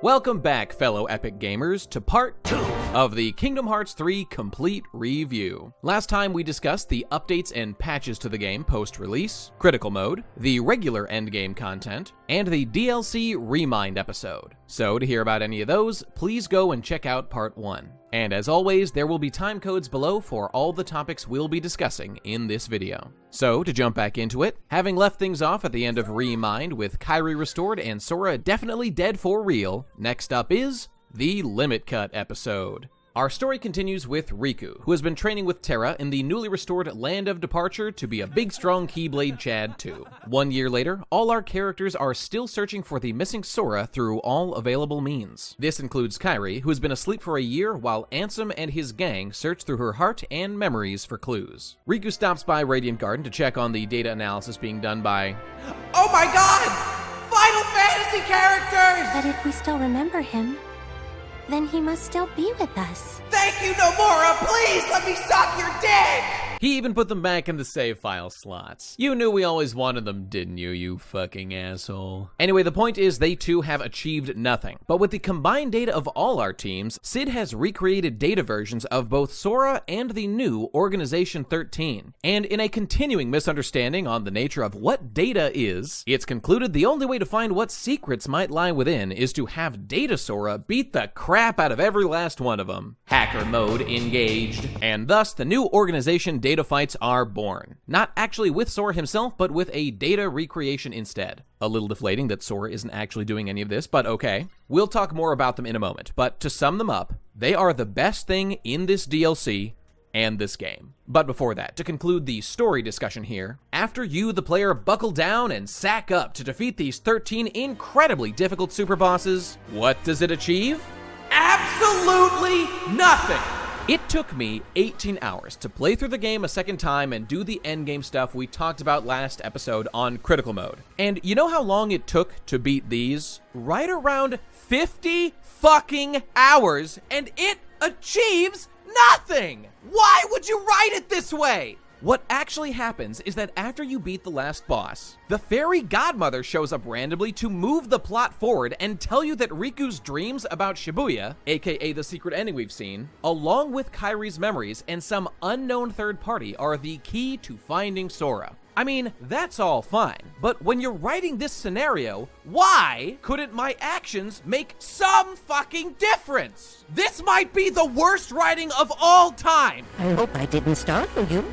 Welcome back, fellow epic gamers, to part 2 of the Kingdom Hearts 3 complete review. Last time we discussed the updates and patches to the game post-release, critical mode, the regular endgame content, and the DLC Remind episode. So to hear about any of those, please go and check out part 1. And as always, there will be time codes below for all the topics we'll be discussing in this video. So, to jump back into it, having left things off at the end of Remind with Kairi restored and Sora definitely dead for real, next up is the Limitcut episode. Our story continues with Riku, who has been training with Terra in the newly restored Land of Departure to be a big strong Keyblade Chad too. 1 year later, all our characters are still searching for the missing Sora through all available means. This includes Kairi, who has been asleep for a year while Ansem and his gang search through her heart and memories for clues. Riku stops by Radiant Garden to check on the data analysis being done by... Oh my god! Final Fantasy characters! But if we still remember him, then he must still be with us. Thank you, Nomura! Please let me suck your dick! He even put them back in the save file slots. You knew we always wanted them, didn't you, you fucking asshole? Anyway, the point is they too have achieved nothing. But with the combined data of all our teams, Sid has recreated data versions of both Sora and the new Organization 13. And in a continuing misunderstanding on the nature of what data is, it's concluded the only way to find what secrets might lie within is to have Data Sora beat the crap out of every last one of them. Hacker mode engaged. And thus, the new Organization data fights are born. Not actually with Sora himself, but with a data recreation instead. A little deflating that Sora isn't actually doing any of this, but okay. We'll talk more about them in a moment, but to sum them up, they are the best thing in this DLC and this game. But before that, to conclude the story discussion here, after you, the player, buckle down and sack up to defeat these 13 incredibly difficult super bosses, what does it achieve? Absolutely nothing! It took me 18 hours to play through the game a second time and do the endgame stuff we talked about last episode on critical mode. And you know how long it took to beat these? Right around 50 fucking hours, and it achieves nothing! Why would you write it this way? What actually happens is that after you beat the last boss, the fairy godmother shows up randomly to move the plot forward and tell you that Riku's dreams about Shibuya, aka the secret ending we've seen, along with Kairi's memories and some unknown third party are the key to finding Sora. I mean, that's all fine, but when you're writing this scenario, why couldn't my actions make some fucking difference? This might be the worst writing of all time! I hope I didn't startle you.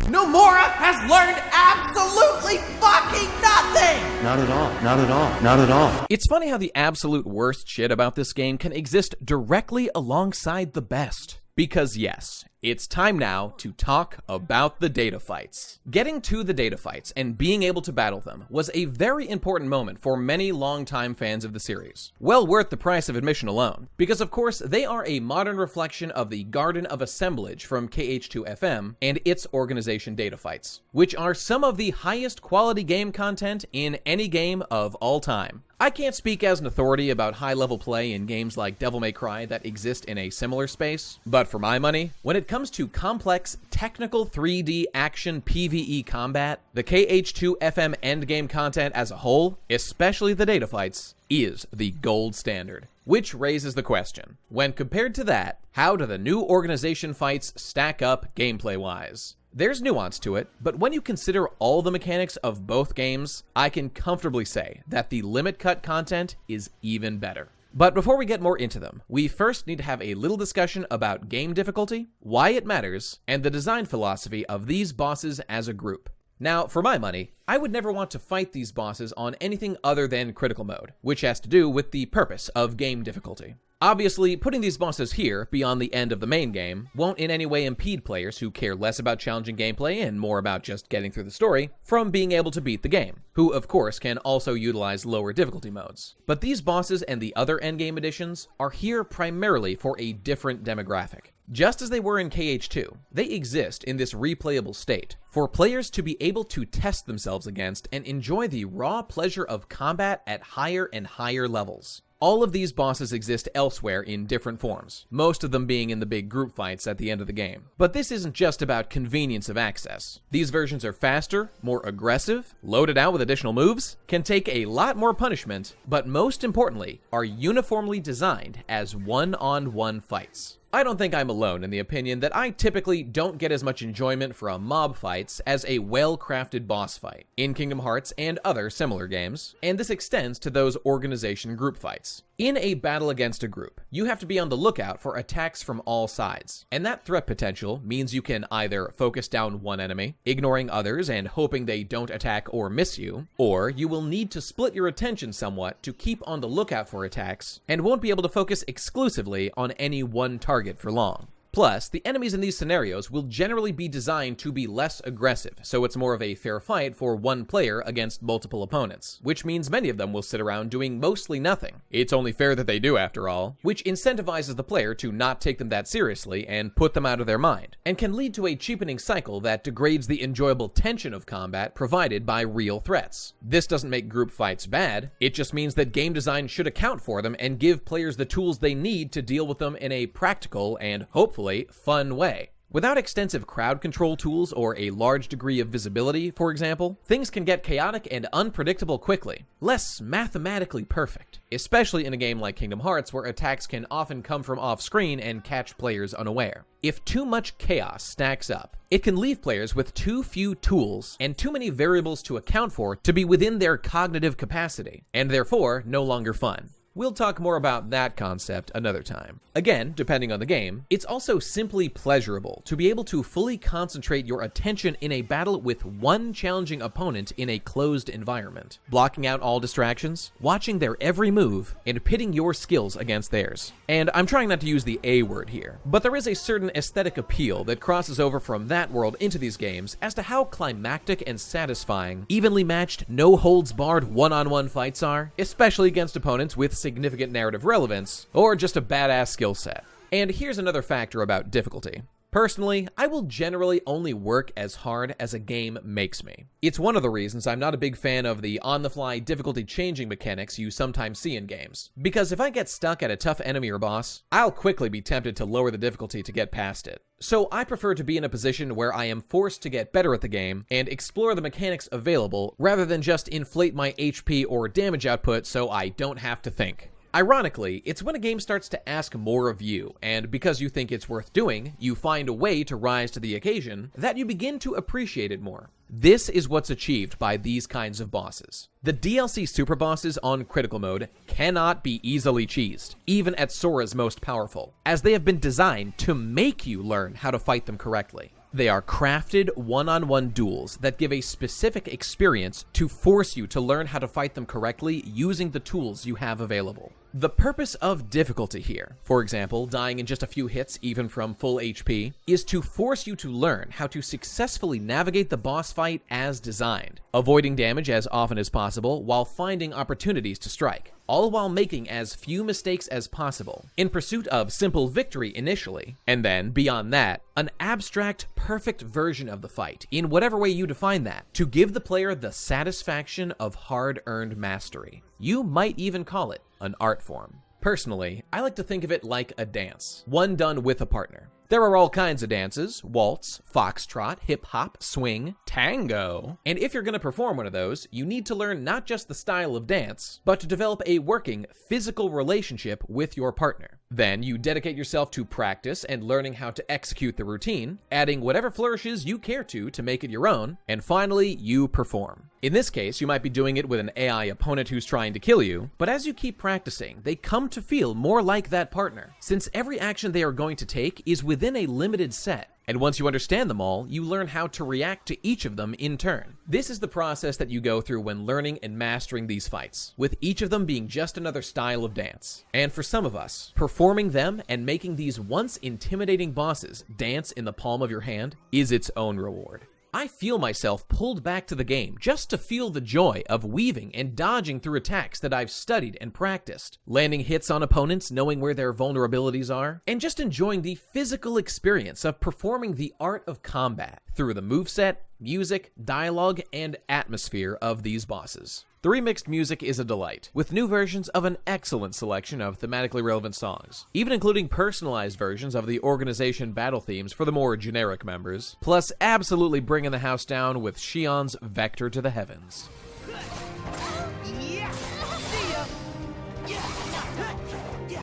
Nomura has learned absolutely fucking nothing! Not at all, not at all, not at all. It's funny how the absolute worst shit about this game can exist directly alongside the best. Because yes, it's time now to talk about the data fights. Getting to the data fights and being able to battle them was a very important moment for many longtime fans of the series. Well worth the price of admission alone, because of course they are a modern reflection of the Garden of Assemblage from KH2FM and its Organization data fights, which are some of the highest quality game content in any game of all time. I can't speak as an authority about high-level play in games like Devil May Cry that exist in a similar space, but for my money, when it comes to complex, technical 3D action PvE combat, the KH2FM endgame content as a whole, especially the data fights, is the gold standard. Which raises the question, when compared to that, how do the new Organization fights stack up gameplay-wise? There's nuance to it, but when you consider all the mechanics of both games, I can comfortably say that the Limitcut content is even better. But before we get more into them, we first need to have a little discussion about game difficulty, why it matters, and the design philosophy of these bosses as a group. Now, for my money, I would never want to fight these bosses on anything other than critical mode, which has to do with the purpose of game difficulty. Obviously, putting these bosses here, beyond the end of the main game, won't in any way impede players who care less about challenging gameplay and more about just getting through the story from being able to beat the game, who of course can also utilize lower difficulty modes. But these bosses and the other endgame additions are here primarily for a different demographic. Just as they were in KH2, they exist in this replayable state for players to be able to test themselves against and enjoy the raw pleasure of combat at higher and higher levels. All of these bosses exist elsewhere in different forms, most of them being in the big group fights at the end of the game. But this isn't just about convenience of access. These versions are faster, more aggressive, loaded out with additional moves, can take a lot more punishment, but most importantly, are uniformly designed as one-on-one fights. I don't think I'm alone in the opinion that I typically don't get as much enjoyment from mob fights as a well-crafted boss fight in Kingdom Hearts and other similar games, and this extends to those organization group fights. In a battle against a group, you have to be on the lookout for attacks from all sides, and that threat potential means you can either focus down one enemy, ignoring others and hoping they don't attack or miss you, or you will need to split your attention somewhat to keep on the lookout for attacks and won't be able to focus exclusively on any one target for long. Plus, the enemies in these scenarios will generally be designed to be less aggressive, so it's more of a fair fight for one player against multiple opponents, which means many of them will sit around doing mostly nothing. It's only fair that they do, after all, which incentivizes the player to not take them that seriously and put them out of their mind, and can lead to a cheapening cycle that degrades the enjoyable tension of combat provided by real threats. This doesn't make group fights bad, it just means that game design should account for them and give players the tools they need to deal with them in a practical and hopefully fun way. Without extensive crowd control tools or a large degree of visibility, for example, things can get chaotic and unpredictable quickly, less mathematically perfect, especially in a game like Kingdom Hearts where attacks can often come from off-screen and catch players unaware. If too much chaos stacks up, it can leave players with too few tools and too many variables to account for to be within their cognitive capacity, and therefore no longer fun. We'll talk more about that concept another time. Again, depending on the game, it's also simply pleasurable to be able to fully concentrate your attention in a battle with one challenging opponent in a closed environment, blocking out all distractions, watching their every move, and pitting your skills against theirs. And I'm trying not to use the A word here, but there is a certain aesthetic appeal that crosses over from that world into these games as to how climactic and satisfying evenly matched, no-holds-barred one-on-one fights are, especially against opponents with significant narrative relevance, or just a badass skill set. And here's another factor about difficulty. Personally, I will generally only work as hard as a game makes me. It's one of the reasons I'm not a big fan of the on-the-fly difficulty changing mechanics you sometimes see in games. Because if I get stuck at a tough enemy or boss, I'll quickly be tempted to lower the difficulty to get past it. So I prefer to be in a position where I am forced to get better at the game and explore the mechanics available rather than just inflate my HP or damage output so I don't have to think. Ironically, it's when a game starts to ask more of you, and because you think it's worth doing, you find a way to rise to the occasion, that you begin to appreciate it more. This is what's achieved by these kinds of bosses. The DLC super bosses on critical mode cannot be easily cheesed, even at Sora's most powerful, as they have been designed to make you learn how to fight them correctly. They are crafted one-on-one duels that give a specific experience to force you to learn how to fight them correctly using the tools you have available. The purpose of difficulty here, for example, dying in just a few hits even from full HP, is to force you to learn how to successfully navigate the boss fight as designed, avoiding damage as often as possible while finding opportunities to strike, all while making as few mistakes as possible, in pursuit of simple victory initially, and then, beyond that, an abstract, perfect version of the fight, in whatever way you define that, to give the player the satisfaction of hard-earned mastery. You might even call it an art form. Personally, I like to think of it like a dance, one done with a partner. There are all kinds of dances: waltz, foxtrot, hip-hop, swing, tango. And if you're going to perform one of those, you need to learn not just the style of dance, but to develop a working, physical relationship with your partner. Then you dedicate yourself to practice and learning how to execute the routine, adding whatever flourishes you care to make it your own, and finally, you perform. In this case, you might be doing it with an AI opponent who's trying to kill you, but as you keep practicing, they come to feel more like that partner, since every action they are going to take is within a limited set. And once you understand them all, you learn how to react to each of them in turn. This is the process that you go through when learning and mastering these fights, with each of them being just another style of dance. And for some of us, performing them and making these once intimidating bosses dance in the palm of your hand is its own reward. I feel myself pulled back to the game just to feel the joy of weaving and dodging through attacks that I've studied and practiced, landing hits on opponents knowing where their vulnerabilities are, and just enjoying the physical experience of performing the art of combat. through the moveset, music, dialogue, and atmosphere of these bosses. The remixed music is a delight, with new versions of an excellent selection of thematically relevant songs, even including personalized versions of the organization battle themes for the more generic members, plus absolutely bringing the house down with Shion's Vector to the Heavens.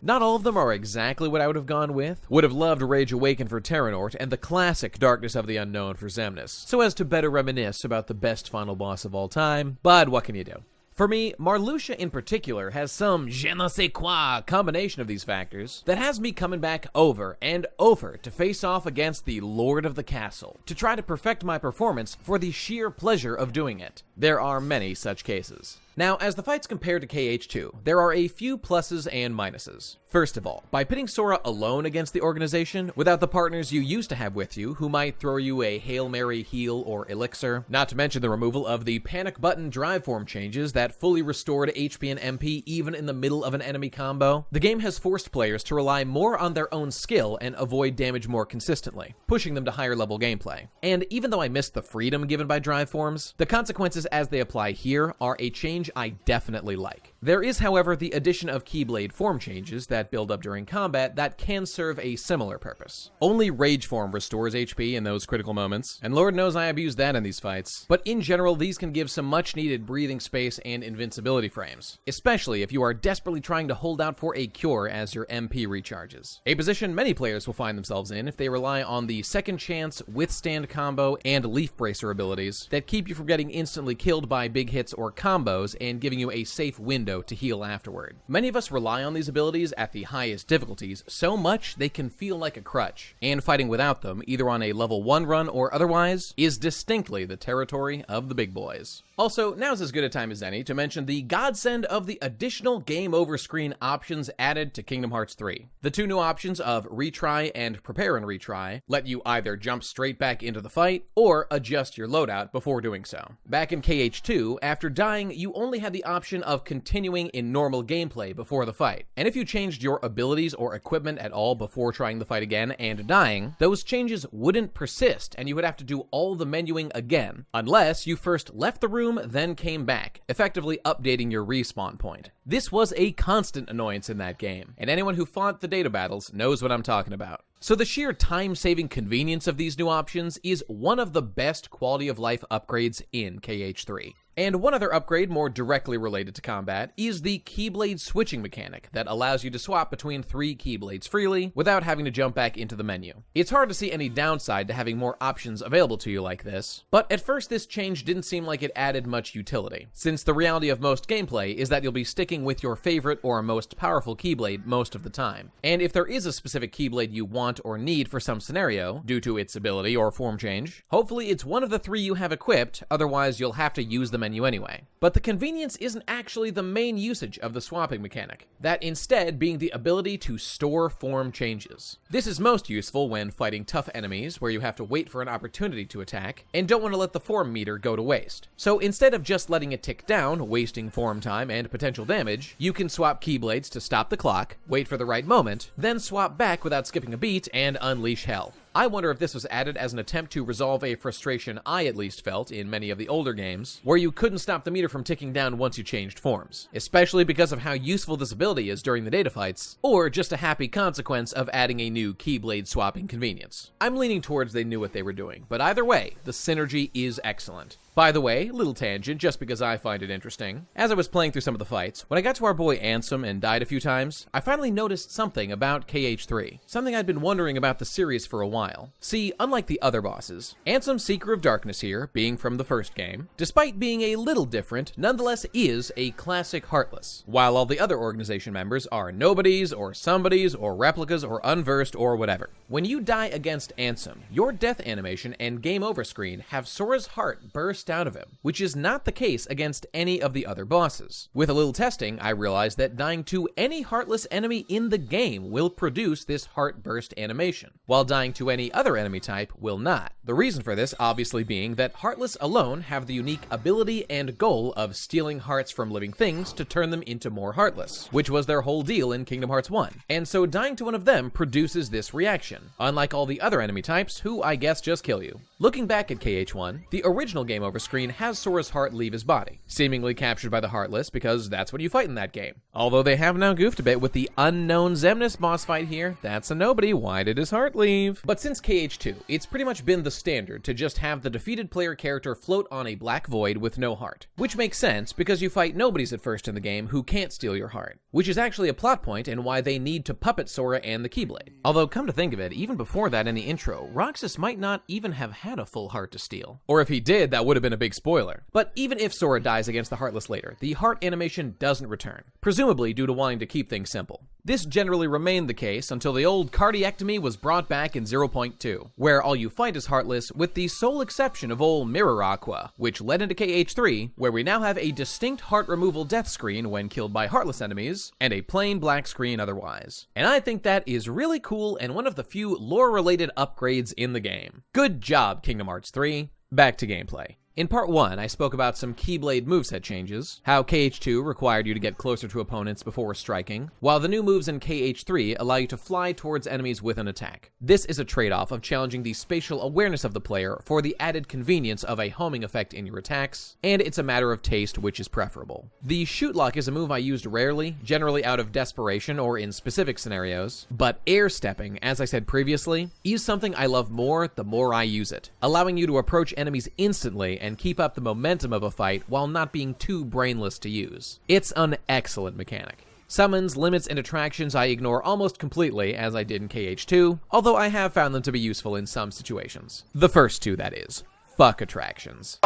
Not all of them are exactly what I would have gone with. Would have loved Rage Awaken for Terranort and the classic Darkness of the Unknown for Xemnas, so as to better reminisce about the best final boss of all time, but what can you do? For me, Marluxia in particular has some je ne sais quoi combination of these factors that has me coming back over and over to face off against the Lord of the Castle, to try to perfect my performance for the sheer pleasure of doing it. There are many such cases. Now, as the fights compare to KH2, there are a few pluses and minuses. First of all, by pitting Sora alone against the organization, without the partners you used to have with you, who might throw you a Hail Mary heal or elixir, not to mention the removal of the panic button drive form changes that fully restored HP and MP even in the middle of an enemy combo, the game has forced players to rely more on their own skill and avoid damage more consistently, pushing them to higher level gameplay. And even though I missed the freedom given by drive forms, the consequences as they apply here are a change I definitely like. There is, however, the addition of Keyblade form changes that build up during combat that can serve a similar purpose. Only Rage Form restores HP in those critical moments, and Lord knows I abused that in these fights, but in general these can give some much needed breathing space and invincibility frames, especially if you are desperately trying to hold out for a cure as your MP recharges. A position many players will find themselves in if they rely on the second chance, withstand combo, and leaf bracer abilities that keep you from getting instantly killed by big hits or combos and giving you a safe window to heal afterward. Many of us rely on these abilities at the highest difficulties so much they can feel like a crutch, and fighting without them, either on a level 1 run or otherwise, is distinctly the territory of the big boys. Also, now's as good a time as any to mention the godsend of the additional game over screen options added to Kingdom Hearts 3. The two new options of retry and prepare and retry let you either jump straight back into the fight or adjust your loadout before doing so. Back in KH2, after dying, you only had the option of continuing in normal gameplay before the fight, and if you changed your abilities or equipment at all before trying the fight again and dying, those changes wouldn't persist and you would have to do all the menuing again, unless you first left the room then came back, effectively updating your respawn point. This was a constant annoyance in that game, and anyone who fought the data battles knows what I'm talking about. So the sheer time-saving convenience of these new options is one of the best quality of life upgrades in KH3. And one other upgrade more directly related to combat is the Keyblade switching mechanic that allows you to swap between 3 Keyblades freely without having to jump back into the menu. It's hard to see any downside to having more options available to you like this, but at first this change didn't seem like it added much utility, since the reality of most gameplay is that you'll be sticking with your favorite or most powerful Keyblade most of the time. And if there is a specific Keyblade you want or need for some scenario, due to its ability or form change, hopefully it's one of the 3 you have equipped, otherwise you'll have to use the menu anyway. But the convenience isn't actually the main usage of the swapping mechanic, that instead being the ability to store form changes. This is most useful when fighting tough enemies where you have to wait for an opportunity to attack and don't want to let the form meter go to waste. So instead of just letting it tick down, wasting form time and potential damage, you can swap Keyblades to stop the clock, wait for the right moment, then swap back without skipping a beat and unleash hell. I wonder if this was added as an attempt to resolve a frustration I at least felt in many of the older games, where you couldn't stop the meter from ticking down once you changed forms, especially because of how useful this ability is during the data fights, or just a happy consequence of adding a new Keyblade swapping convenience. I'm leaning towards they knew what they were doing, but either way, the synergy is excellent. By the way, little tangent just because I find it interesting. As I was playing through some of the fights, when I got to our boy Ansem and died a few times, I finally noticed something about KH3, something I'd been wondering about the series for a while. See, unlike the other bosses, Ansem Seeker of Darkness here, being from the first game, despite being a little different, nonetheless is a classic Heartless, while all the other organization members are nobodies or somebodies or replicas or unversed or whatever. When you die against Ansem, your death animation and game over screen have Sora's heart burst out of him, which is not the case against any of the other bosses. With a little testing, I realized that dying to any Heartless enemy in the game will produce this heart burst animation, while dying to any other enemy type will not. The reason for this obviously being that Heartless alone have the unique ability and goal of stealing hearts from living things to turn them into more heartless, which was their whole deal in Kingdom Hearts 1. And so dying to one of them produces this reaction, unlike all the other enemy types who I guess just kill you. Looking back at KH1, the original game over screen has Sora's heart leave his body, seemingly captured by the Heartless because that's what you fight in that game. Although they have now goofed a bit with the unknown Xemnas boss fight here, that's a nobody, why did his heart leave? But since KH2, it's pretty much been the standard to just have the defeated player character float on a black void with no heart. Which makes sense because you fight nobodies at first in the game who can't steal your heart, which is actually a plot point and why they need to puppet Sora and the Keyblade. Although come to think of it, even before that in the intro, Roxas might not even have had a full heart to steal. Or if he did, that would have been a big spoiler. But even if Sora dies against the Heartless later, the heart animation doesn't return, presumably due to wanting to keep things simple. This generally remained the case until the old cardiectomy was brought back in 0.2, where all you fight is Heartless with the sole exception of old Mirror Aqua, which led into KH3, where we now have a distinct heart removal death screen when killed by Heartless enemies, and a plain black screen otherwise. And I think that is really cool and one of the few lore-related upgrades in the game. Good job, Kingdom Hearts 3. Back to gameplay. In part 1, I spoke about some Keyblade moveset changes, how KH2 required you to get closer to opponents before striking, while the new moves in KH3 allow you to fly towards enemies with an attack. This is a trade-off of challenging the spatial awareness of the player for the added convenience of a homing effect in your attacks, and it's a matter of taste which is preferable. The shoot lock is a move I used rarely, generally out of desperation or in specific scenarios, but air stepping, as I said previously, is something I love more the more I use it, allowing you to approach enemies instantly and keep up the momentum of a fight while not being too brainless to use. It's an excellent mechanic. Summons, limits, and attractions I ignore almost completely, as I did in KH2, although I have found them to be useful in some situations. The first two, that is. Fuck attractions.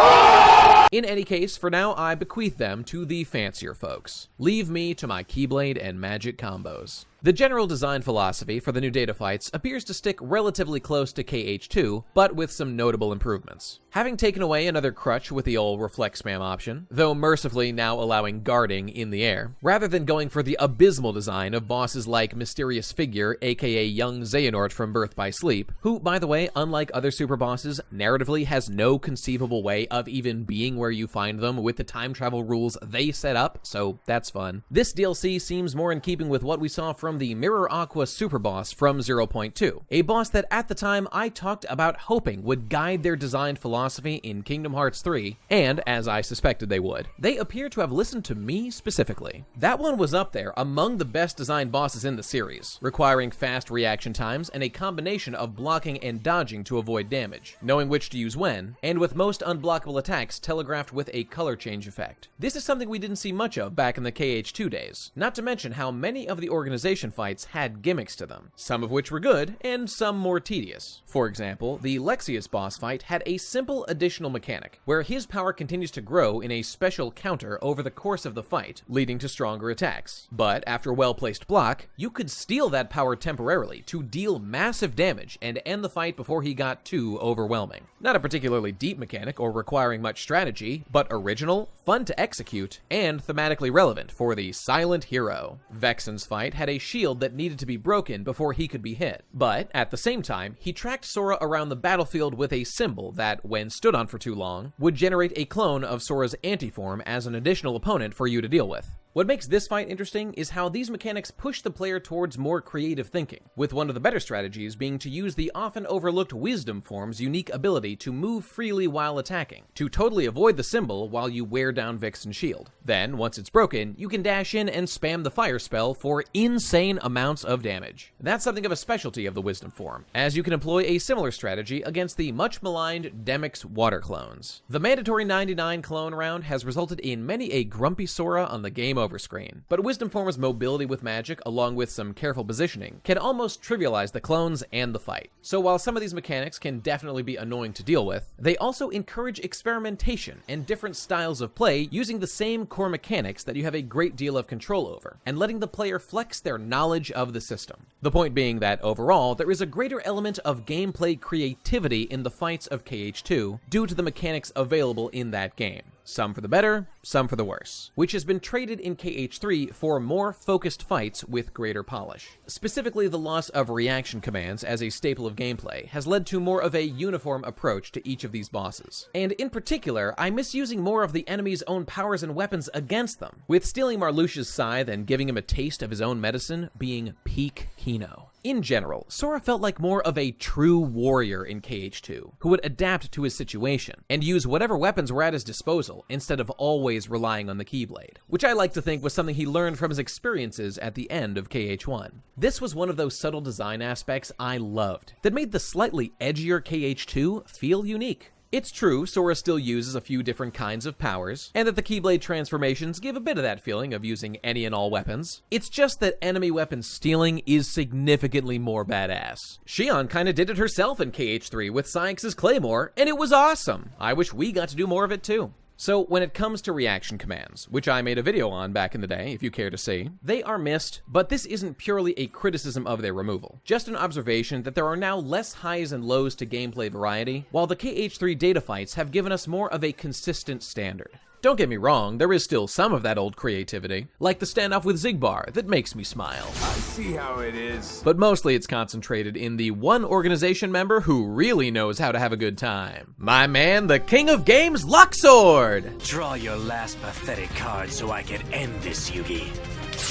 In any case, for now, I bequeath them to the fancier folks. Leave me to my Keyblade and magic combos. The general design philosophy for the new data fights appears to stick relatively close to KH2, but with some notable improvements. Having taken away another crutch with the old reflex spam option, though mercifully now allowing guarding in the air, rather than going for the abysmal design of bosses like Mysterious Figure, aka Young Xehanort from Birth by Sleep, who, by the way, unlike other super bosses, narratively has no conceivable way of even being where you find them with the time travel rules they set up, so that's fun. This DLC seems more in keeping with what we saw from the Mirror Aqua super boss from 0.2, a boss that at the time I talked about hoping would guide their design philosophy in Kingdom Hearts 3, and as I suspected they would, they appear to have listened to me specifically. That one was up there among the best designed bosses in the series, requiring fast reaction times and a combination of blocking and dodging to avoid damage, knowing which to use when, and with most unblockable attacks telegraphed with a color change effect. This is something we didn't see much of back in the KH2 days, not to mention how many of the organization fights had gimmicks to them, some of which were good, and some more tedious. For example, the Lexius boss fight had a simple additional mechanic, where his power continues to grow in a special counter over the course of the fight, leading to stronger attacks. But after a well-placed block, you could steal that power temporarily to deal massive damage and end the fight before he got too overwhelming. Not a particularly deep mechanic or requiring much strategy, but original, fun to execute, and thematically relevant for the silent hero. Vexen's fight had a shield that needed to be broken before he could be hit, but at the same time, he tracked Sora around the battlefield with a symbol that, when stood on for too long, would generate a clone of Sora's anti-form as an additional opponent for you to deal with. What makes this fight interesting is how these mechanics push the player towards more creative thinking, with one of the better strategies being to use the often overlooked Wisdom Form's unique ability to move freely while attacking, to totally avoid the symbol while you wear down Vixen's shield. Then, once it's broken, you can dash in and spam the fire spell for insane amounts of damage. That's something of a specialty of the Wisdom Form, as you can employ a similar strategy against the much maligned Demyx water clones. The mandatory 99 clone round has resulted in many a grumpy Sora on the game over screen, but Wisdom Form's mobility with magic, along with some careful positioning, can almost trivialize the clones and the fight. So while some of these mechanics can definitely be annoying to deal with, they also encourage experimentation and different styles of play using the same core mechanics that you have a great deal of control over, and letting the player flex their knowledge of the system. The point being that overall, there is a greater element of gameplay creativity in the fights of KH2 due to the mechanics available in that game. some for the better, some for the worse, which has been traded in KH3 for more focused fights with greater polish. Specifically, the loss of reaction commands as a staple of gameplay has led to more of a uniform approach to each of these bosses. And in particular, I miss using more of the enemy's own powers and weapons against them, with stealing Marluxia's scythe and giving him a taste of his own medicine being peak Kino. In general, Sora felt like more of a true warrior in KH2, who would adapt to his situation, and use whatever weapons were at his disposal, instead of always relying on the Keyblade, which I like to think was something he learned from his experiences at the end of KH1. This was one of those subtle design aspects I loved, that made the slightly edgier KH2 feel unique. It's true, Sora still uses a few different kinds of powers, and that the Keyblade transformations give a bit of that feeling of using any and all weapons. It's just that enemy weapon stealing is significantly more badass. Xion kinda did it herself in KH3 with Cyax's Claymore, and it was awesome! I wish we got to do more of it too. So when it comes to reaction commands, which I made a video on back in the day, if you care to see, they are missed, but this isn't purely a criticism of their removal. Just an observation that there are now less highs and lows to gameplay variety, while the KH3 data fights have given us more of a consistent standard. Don't get me wrong, there is still some of that old creativity, like the standoff with Xigbar that makes me smile. I see how it is. But mostly it's concentrated in the one organization member who really knows how to have a good time. My man, the king of games, Luxord! Draw your last pathetic card so I can end this, Yugi.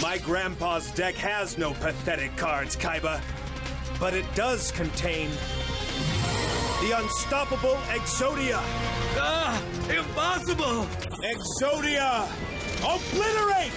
My grandpa's deck has no pathetic cards, Kaiba, but it does contain the unstoppable Exodia. Ah! Impossible! Exodia! Obliterate!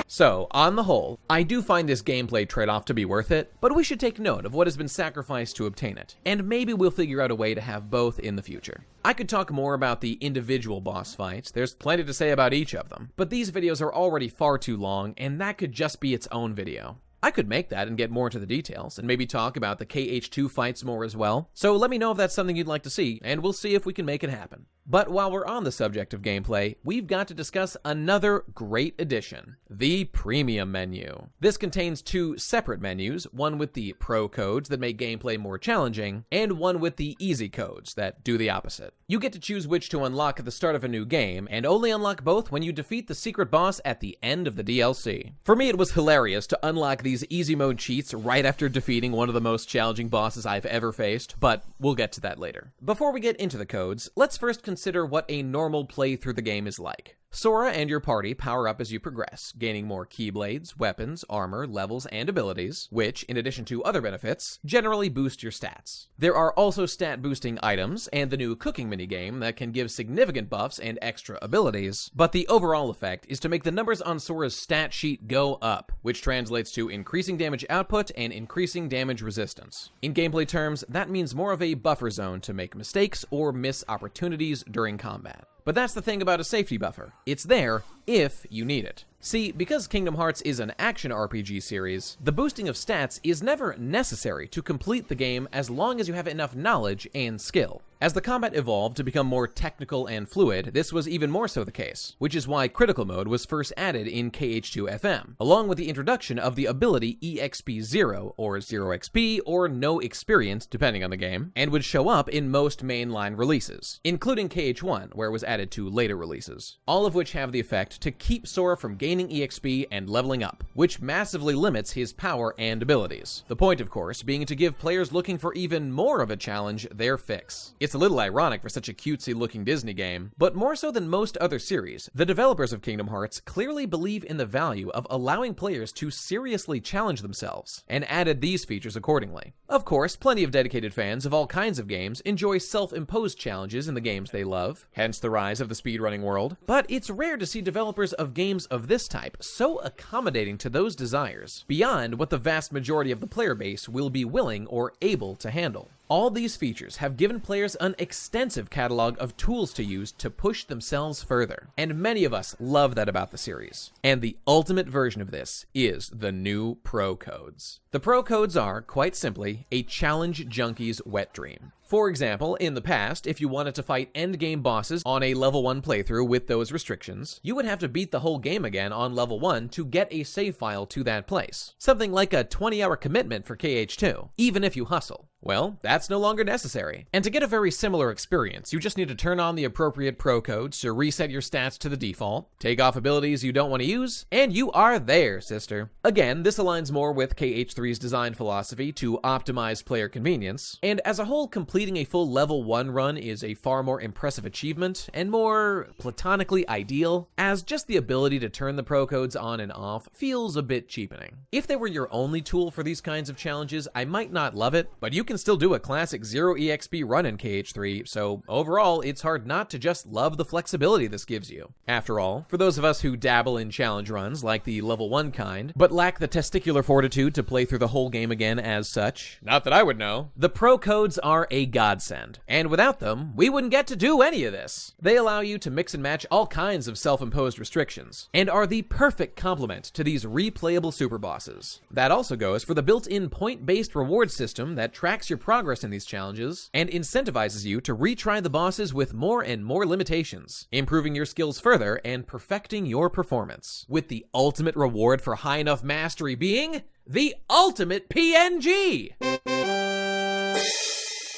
So, on the whole, I do find this gameplay trade-off to be worth it, but we should take note of what has been sacrificed to obtain it, and maybe we'll figure out a way to have both in the future. I could talk more about the individual boss fights, there's plenty to say about each of them, but these videos are already far too long, and that could just be its own video. I could make that and get more into the details, and maybe talk about the KH2 fights more as well, so let me know if that's something you'd like to see, and we'll see if we can make it happen. But while we're on the subject of gameplay, we've got to discuss another great addition, the Premium menu. This contains two separate menus, one with the Pro codes that make gameplay more challenging, and one with the Easy codes that do the opposite. You get to choose which to unlock at the start of a new game, and only unlock both when you defeat the secret boss at the end of the DLC. For me, it was hilarious to unlock these easy mode cheats right after defeating one of the most challenging bosses I've ever faced, but we'll get to that later. Before we get into the codes, let's first consider what a normal play through the game is like. Sora and your party power up as you progress, gaining more Keyblades, weapons, armor, levels, and abilities, which, in addition to other benefits, generally boost your stats. There are also stat-boosting items, and the new cooking minigame that can give significant buffs and extra abilities, but the overall effect is to make the numbers on Sora's stat sheet go up, which translates to increasing damage output and increasing damage resistance. In gameplay terms, that means more of a buffer zone to make mistakes or miss opportunities during combat. But that's the thing about a safety buffer. It's there if you need it. See, because Kingdom Hearts is an action RPG series, the boosting of stats is never necessary to complete the game as long as you have enough knowledge and skill. As the combat evolved to become more technical and fluid, this was even more so the case, which is why Critical Mode was first added in KH2 FM, along with the introduction of the ability EXP0, or 0XP, or no experience, depending on the game, and would show up in most mainline releases, including KH1, where it was added to later releases, all of which have the effect to keep Sora from gaining EXP and leveling up, which massively limits his power and abilities. The point, of course, being to give players looking for even more of a challenge their fix. It's a little ironic for such a cutesy-looking Disney game, but more so than most other series, the developers of Kingdom Hearts clearly believe in the value of allowing players to seriously challenge themselves, and added these features accordingly. Of course, plenty of dedicated fans of all kinds of games enjoy self-imposed challenges in the games they love, hence the rise of the speedrunning world, but it's rare to see developers of games of this type so accommodating to those desires, beyond what the vast majority of the player base will be willing or able to handle. All these features have given players an extensive catalog of tools to use to push themselves further, and many of us love that about the series. And the ultimate version of this is the new Pro Codes. The Pro Codes are, quite simply, a challenge junkie's wet dream. For example, in the past, if you wanted to fight endgame bosses on a level 1 playthrough with those restrictions, you would have to beat the whole game again on level 1 to get a save file to that place. Something like a 20-hour commitment for KH2, even if you hustle. Well, that's no longer necessary. And to get a very similar experience, you just need to turn on the appropriate pro codes to reset your stats to the default, take off abilities you don't want to use, and you are there, sister. Again, this aligns more with KH3's design philosophy to optimize player convenience, and as a whole, completing a full level 1 run is a far more impressive achievement and more platonically ideal, as just the ability to turn the pro codes on and off feels a bit cheapening. If they were your only tool for these kinds of challenges, I might not love it, but you can still do a classic 0 EXP run in KH3, so overall, it's hard not to just love the flexibility this gives you. After all, for those of us who dabble in challenge runs like the level 1 kind, but lack the testicular fortitude to play through the whole game again as such, not that I would know, the pro codes are a godsend, and without them, we wouldn't get to do any of this. They allow you to mix and match all kinds of self-imposed restrictions, and are the perfect complement to these replayable super bosses. That also goes for the built-in point-based reward system that tracks your progress in these challenges, and incentivizes you to retry the bosses with more and more limitations, improving your skills further and perfecting your performance, with the ultimate reward for high enough mastery being the ultimate PNG!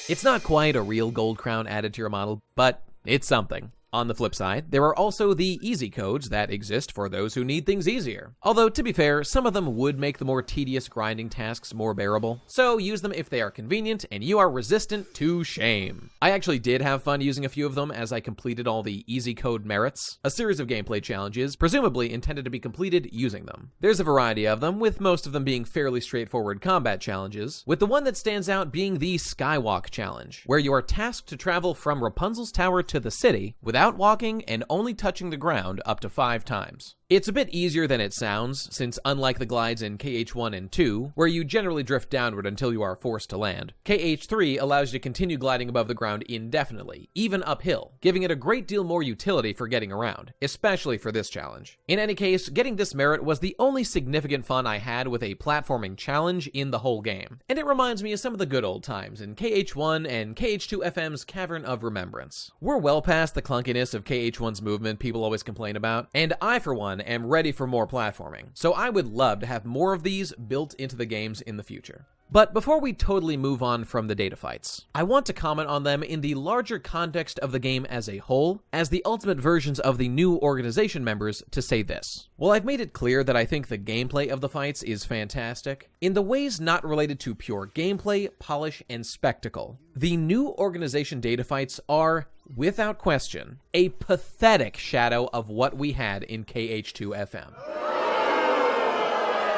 It's not quite a real gold crown added to your model, but it's something. On the flip side, there are also the easy codes that exist for those who need things easier. Although, to be fair, some of them would make the more tedious grinding tasks more bearable, so use them if they are convenient and you are resistant to shame. I actually did have fun using a few of them as I completed all the easy code merits, a series of gameplay challenges presumably intended to be completed using them. There's a variety of them, with most of them being fairly straightforward combat challenges, with the one that stands out being the Skywalk challenge, where you are tasked to travel from Rapunzel's tower to the city without walking and only touching the ground up to 5 times. It's a bit easier than it sounds, since unlike the glides in KH1 and 2, where you generally drift downward until you are forced to land, KH3 allows you to continue gliding above the ground indefinitely, even uphill, giving it a great deal more utility for getting around, especially for this challenge. In any case, getting this merit was the only significant fun I had with a platforming challenge in the whole game, and it reminds me of some of the good old times in KH1 and KH2 FM's Cavern of Remembrance. We're well past the clunkiness of KH1's movement people always complain about, and I, for one, am ready for more platforming, so I would love to have more of these built into the games in the future. But before we totally move on from the data fights, I want to comment on them in the larger context of the game as a whole, as the ultimate versions of the new organization members, to say this. While I've made it clear that I think the gameplay of the fights is fantastic, in the ways not related to pure gameplay, polish, and spectacle, the new organization data fights are, without question, a pathetic shadow of what we had in KH2 FM.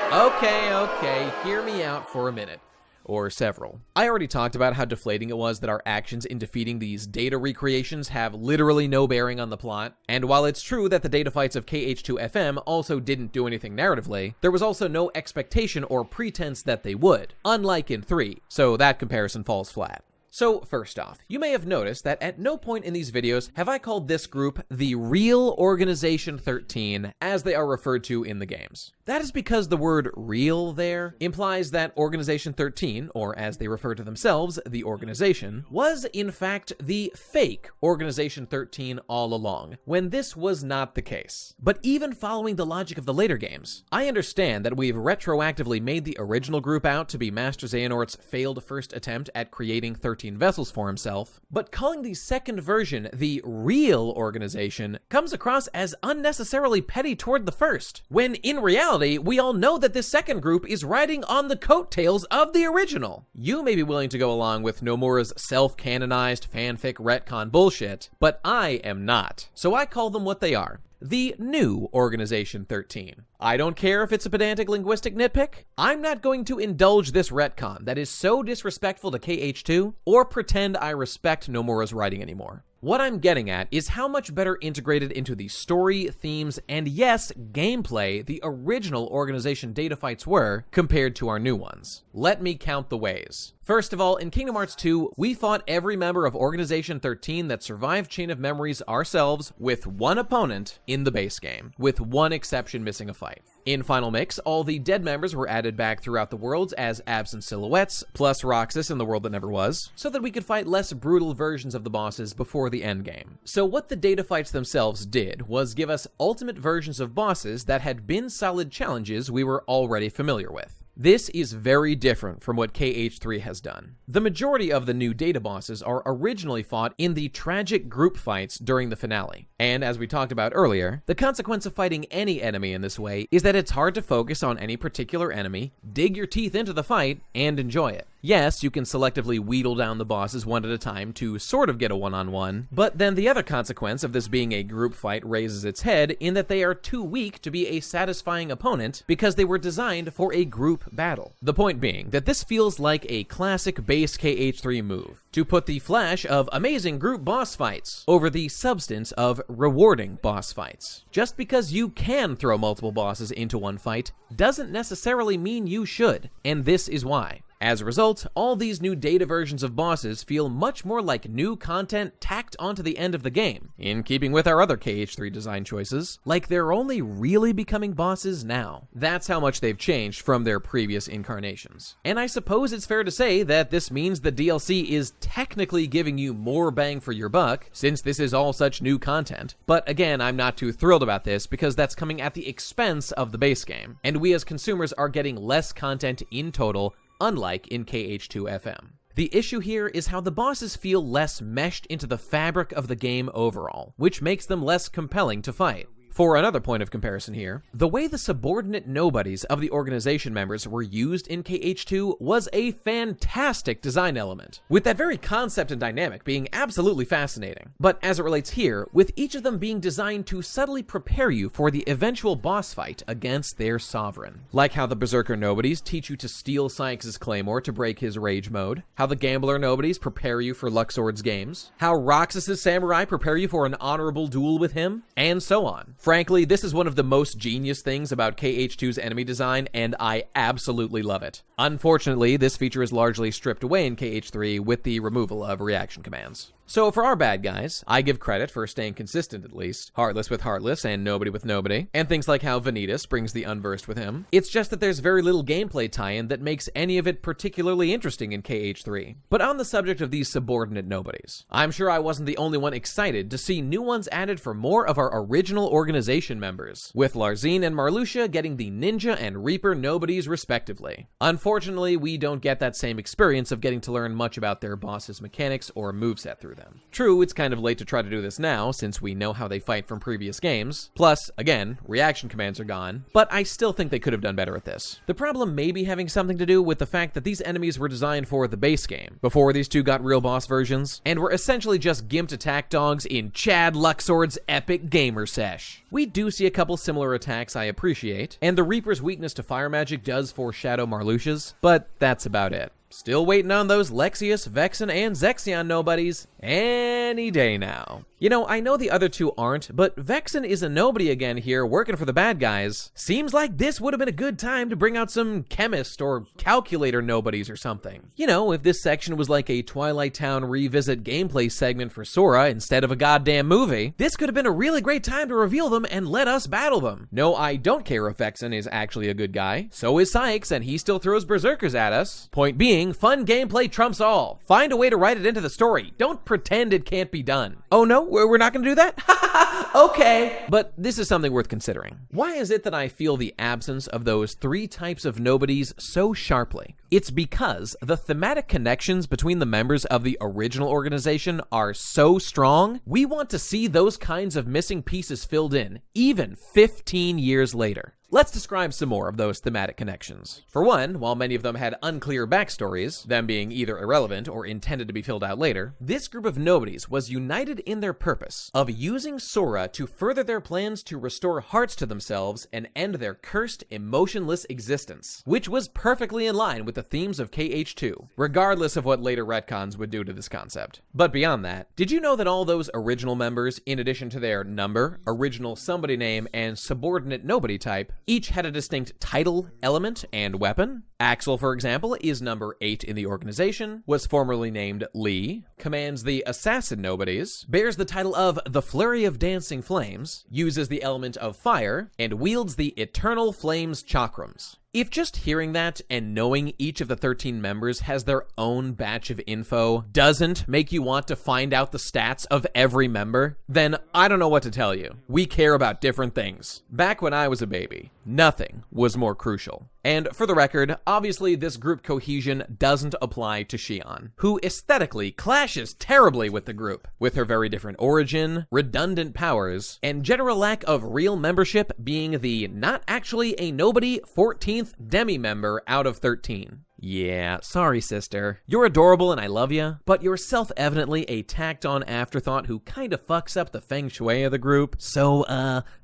Okay, hear me out for a minute. Or several. I already talked about how deflating it was that our actions in defeating these data recreations have literally no bearing on the plot, and while it's true that the data fights of KH2 FM also didn't do anything narratively, there was also no expectation or pretense that they would, unlike in 3, so that comparison falls flat. So first off, you may have noticed that at no point in these videos have I called this group the real Organization 13, as they are referred to in the games. That is because the word real there implies that Organization 13, or as they refer to themselves, the organization, was in fact the fake Organization 13 all along, when this was not the case. But even following the logic of the later games, I understand that we've retroactively made the original group out to be Master Xehanort's failed first attempt at creating 13 vessels for himself, but calling the second version the real organization comes across as unnecessarily petty toward the first, when in reality, we all know that this second group is riding on the coattails of the original. You may be willing to go along with Nomura's self-canonized fanfic retcon bullshit, but I am not. So I call them what they are. The new Organization 13. I don't care if it's a pedantic linguistic nitpick. I'm not going to indulge this retcon that is so disrespectful to KH2 or pretend I respect Nomura's writing anymore. What I'm getting at is how much better integrated into the story, themes, and yes, gameplay the original Organization data fights were compared to our new ones. Let me count the ways. First of all, in Kingdom Hearts 2, we fought every member of Organization 13 that survived Chain of Memories ourselves with one opponent in the base game, with one exception missing a fight. In Final Mix, all the dead members were added back throughout the worlds as absent silhouettes, plus Roxas in the world that never was, so that we could fight less brutal versions of the bosses before the endgame. So what the data fights themselves did was give us ultimate versions of bosses that had been solid challenges we were already familiar with. This is very different from what KH3 has done. The majority of the new data bosses are originally fought in the tragic group fights during the finale. And as we talked about earlier, the consequence of fighting any enemy in this way is that it's hard to focus on any particular enemy, dig your teeth into the fight, and enjoy it. Yes, you can selectively wheedle down the bosses one at a time to sort of get a one-on-one, but then the other consequence of this being a group fight raises its head in that they are too weak to be a satisfying opponent because they were designed for a group battle. The point being that this feels like a classic base KH3 move, to put the flash of amazing group boss fights over the substance of rewarding boss fights. Just because you can throw multiple bosses into one fight doesn't necessarily mean you should, and this is why. As a result, all these new data versions of bosses feel much more like new content tacked onto the end of the game, in keeping with our other KH3 design choices, like they're only really becoming bosses now. That's how much they've changed from their previous incarnations. And I suppose it's fair to say that this means the DLC is technically giving you more bang for your buck, since this is all such new content. But again, I'm not too thrilled about this because that's coming at the expense of the base game, and we as consumers are getting less content in total, unlike in KH2 FM. The issue here is how the bosses feel less meshed into the fabric of the game overall, which makes them less compelling to fight. For another point of comparison here, the way the subordinate nobodies of the organization members were used in KH2 was a fantastic design element, with that very concept and dynamic being absolutely fascinating. But as it relates here, with each of them being designed to subtly prepare you for the eventual boss fight against their sovereign. Like how the Berserker nobodies teach you to steal Sykes' Claymore to break his rage mode, how the Gambler nobodies prepare you for Luxord's games, how Roxas' Samurai prepare you for an honorable duel with him, and so on. Frankly, this is one of the most genius things about KH2's enemy design, and I absolutely love it. Unfortunately, this feature is largely stripped away in KH3 with the removal of reaction commands. So for our bad guys, I give credit for staying consistent at least, Heartless with Heartless and Nobody with Nobody, and things like how Vanitas brings the unversed with him. It's just that there's very little gameplay tie-in that makes any of it particularly interesting in KH3. But on the subject of these subordinate nobodies, I'm sure I wasn't the only one excited to see new ones added for more of our original organization members, with Larzine and Marluxia getting the Ninja and Reaper nobodies respectively. Unfortunately, we don't get that same experience of getting to learn much about their boss's mechanics or moveset through them. True, it's kind of late to try to do this now, since we know how they fight from previous games. Plus, again, reaction commands are gone, but I still think they could have done better at this. The problem may be having something to do with the fact that these enemies were designed for the base game, before these two got real boss versions, and were essentially just gimped attack dogs in Chad Luxord's epic gamer sesh. We do see a couple similar attacks I appreciate, and the Reaper's weakness to fire magic does foreshadow Marluxia's, but that's about it. Still waiting on those Lexius, Vexen, and Zexion nobodies any day now. You know, I know the other two aren't, but Vexen is a nobody again here working for the bad guys. Seems like this would have been a good time to bring out some chemist or calculator nobodies or something. You know, if this section was like a Twilight Town revisit gameplay segment for Sora instead of a goddamn movie, this could have been a really great time to reveal them and let us battle them. No, I don't care if Vexen is actually a good guy. So is Sykes, and he still throws berserkers at us. Point being, fun gameplay trumps all. Find a way to write it into the story. Don't pretend it can't be done. Oh no, we're not gonna do that? Okay. But this is something worth considering. Why is it that I feel the absence of those three types of nobodies so sharply? It's because the thematic connections between the members of the original organization are so strong, we want to see those kinds of missing pieces filled in, even 15 years later. Let's describe some more of those thematic connections. For one, while many of them had unclear backstories, them being either irrelevant or intended to be filled out later, this group of nobodies was united in their purpose of using Sora to further their plans to restore hearts to themselves and end their cursed, emotionless existence, which was perfectly in line with the themes of KH2, regardless of what later retcons would do to this concept. But beyond that, did you know that all those original members, in addition to their number, original somebody name, and subordinate nobody type, each had a distinct title, element, and weapon? Axel, for example, is number 8 in the organization, was formerly named Lee, commands the Assassin Nobodies, bears the title of the Flurry of Dancing Flames, uses the element of fire, and wields the Eternal Flames Chakrams. If just hearing that and knowing each of the 13 members has their own batch of info doesn't make you want to find out the stats of every member, then I don't know what to tell you. We care about different things. Back when I was a baby, Nothing was more crucial. And for the record, obviously this group cohesion doesn't apply to Shion, who aesthetically clashes terribly with the group, with her very different origin, redundant powers, and general lack of real membership being the not actually a nobody 14th demi-member out of 13. Yeah, sorry sister. You're adorable and I love you, but you're self-evidently a tacked-on afterthought who kinda fucks up the feng shui of the group, so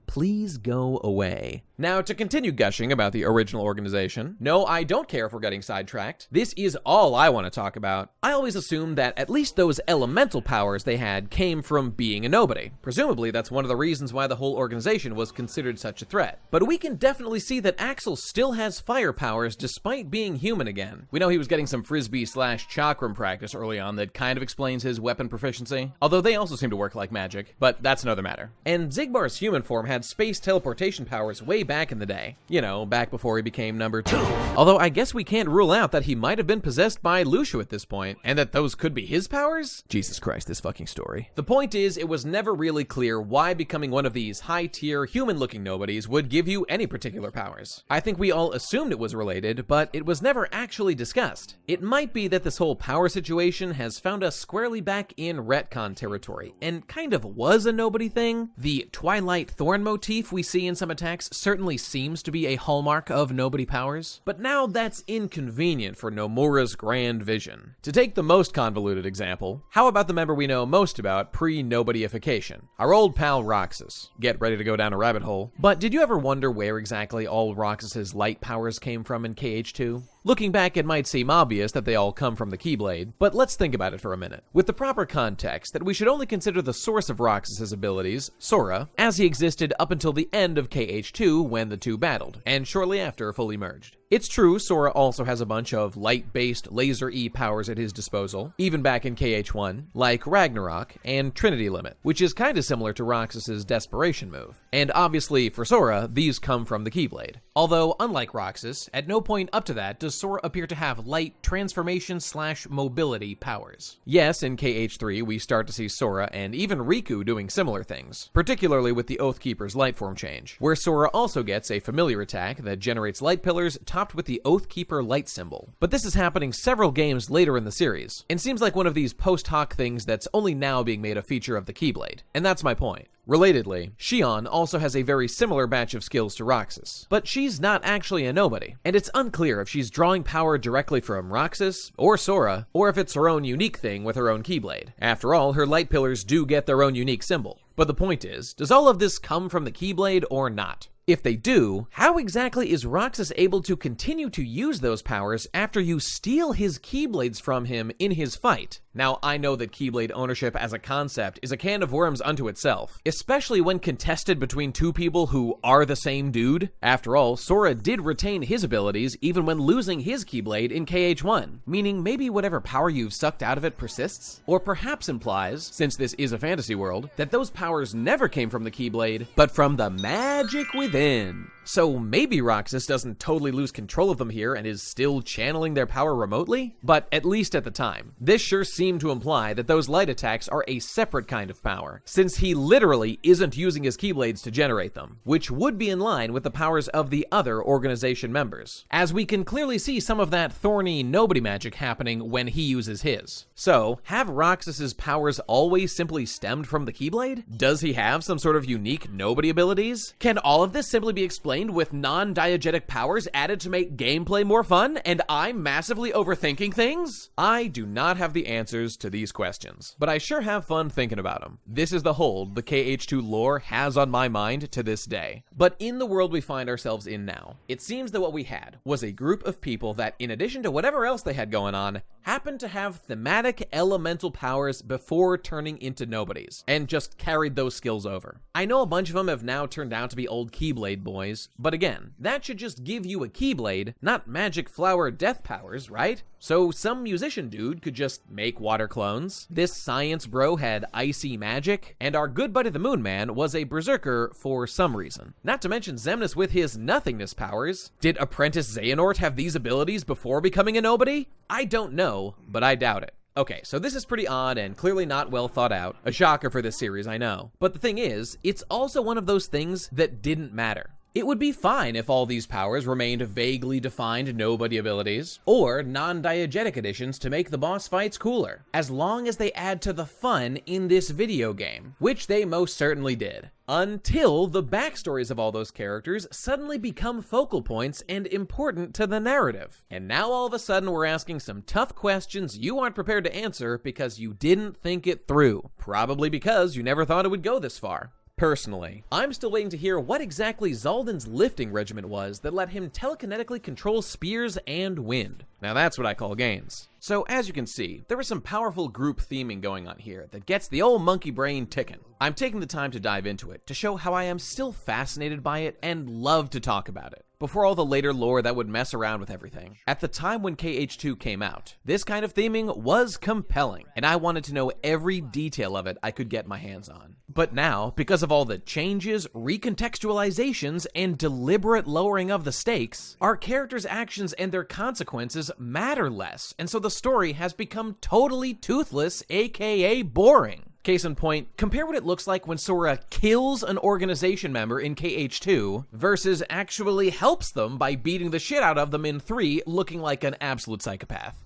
please go away. Now, to continue gushing about the original organization, no, I don't care if we're getting sidetracked. This is all I want to talk about. I always assumed that at least those elemental powers they had came from being a nobody. Presumably, that's one of the reasons why the whole organization was considered such a threat. But we can definitely see that Axel still has fire powers despite being human again. We know he was getting some frisbee/chakram practice early on that kind of explains his weapon proficiency, although they also seem to work like magic, but that's another matter. And Xigbar's human form had space teleportation powers way back in the day. You know, back before he became number 2. Although I guess we can't rule out that he might have been possessed by Lucio at this point, and that those could be his powers? Jesus Christ, this fucking story. The point is, it was never really clear why becoming one of these high-tier, human-looking nobodies would give you any particular powers. I think we all assumed it was related, but it was never actually discussed. It might be that this whole power situation has found us squarely back in retcon territory, and kind of was a nobody thing. The Twilight Thorn motif we see in some attacks certainly seems to be a hallmark of nobody powers, but now that's inconvenient for Nomura's grand vision. To take the most convoluted example, how about the member we know most about pre-nobodyification? Our old pal Roxas. Get ready to go down a rabbit hole. But did you ever wonder where exactly all Roxas's light powers came from in KH2? Looking back, it might seem obvious that they all come from the Keyblade, but let's think about it for a minute. With the proper context that we should only consider the source of Roxas's abilities, Sora, as he existed up until the end of KH2 when the two battled, and shortly after fully merged. It's true, Sora also has a bunch of light-based laser E powers at his disposal, even back in KH1, like Ragnarok and Trinity Limit, which is kinda similar to Roxas's Desperation move. And obviously, for Sora, these come from the Keyblade. Although, unlike Roxas, at no point up to that does Sora appear to have light transformation/mobility powers. Yes, in KH3, we start to see Sora and even Riku doing similar things, particularly with the Oathkeeper's light form change, where Sora also gets a familiar attack that generates light pillars topped with the Oathkeeper light symbol. But this is happening several games later in the series, and seems like one of these post-hoc things that's only now being made a feature of the Keyblade. And that's my point. Relatedly, Shion also has a very similar batch of skills to Roxas, but she's not actually a nobody, and it's unclear if she's drawing power directly from Roxas or Sora, or if it's her own unique thing with her own Keyblade. After all, her light pillars do get their own unique symbol. But the point is, does all of this come from the Keyblade or not? If they do, how exactly is Roxas able to continue to use those powers after you steal his Keyblades from him in his fight? Now, I know that Keyblade ownership as a concept is a can of worms unto itself, especially when contested between two people who are the same dude. After all, Sora did retain his abilities even when losing his Keyblade in KH1, meaning maybe whatever power you've sucked out of it persists? Or perhaps implies, since this is a fantasy world, that those powers never came from the Keyblade, but from the magic within. So maybe Roxas doesn't totally lose control of them here and is still channeling their power remotely? But at least at the time, this sure seemed to imply that those light attacks are a separate kind of power, since he literally isn't using his Keyblades to generate them, which would be in line with the powers of the other organization members, as we can clearly see some of that thorny nobody magic happening when he uses his. So, have Roxas's powers always simply stemmed from the Keyblade? Does he have some sort of unique nobody abilities? Can all of this simply be explained with non-diegetic powers added to make gameplay more fun, and I'm massively overthinking things? I do not have the answers to these questions, but I sure have fun thinking about them. This is the hold the KH2 lore has on my mind to this day. But in the world we find ourselves in now, it seems that what we had was a group of people that, in addition to whatever else they had going on, happened to have thematic elemental powers before turning into nobodies, and just carried those skills over. I know a bunch of them have now turned out to be old Keyblade boys, but again, that should just give you a Keyblade, not magic flower death powers, right? So some musician dude could just make water clones, this science bro had icy magic, and our good buddy the Moon Man was a berserker for some reason. Not to mention Xemnas with his nothingness powers. Did Apprentice Xehanort have these abilities before becoming a nobody? I don't know, but I doubt it. Okay, so this is pretty odd and clearly not well thought out. A shocker for this series, I know. But the thing is, it's also one of those things that didn't matter. It would be fine if all these powers remained vaguely defined nobody abilities, or non-diegetic additions to make the boss fights cooler, as long as they add to the fun in this video game, which they most certainly did. Until the backstories of all those characters suddenly become focal points and important to the narrative. And now all of a sudden we're asking some tough questions you aren't prepared to answer because you didn't think it through. Probably because you never thought it would go this far. Personally, I'm still waiting to hear what exactly Zaldan's lifting regimen was that let him telekinetically control spears and wind. Now that's what I call gains. So as you can see, there is some powerful group theming going on here that gets the old monkey brain ticking. I'm taking the time to dive into it to show how I am still fascinated by it and love to talk about it, before all the later lore that would mess around with everything. At the time when KH2 came out, this kind of theming was compelling, and I wanted to know every detail of it I could get my hands on. But now, because of all the changes, recontextualizations, and deliberate lowering of the stakes, our characters' actions and their consequences matter less, and so the story has become totally toothless, aka boring. Case in point, compare what it looks like when Sora kills an organization member in KH2 versus actually helps them by beating the shit out of them in 3, looking like an absolute psychopath.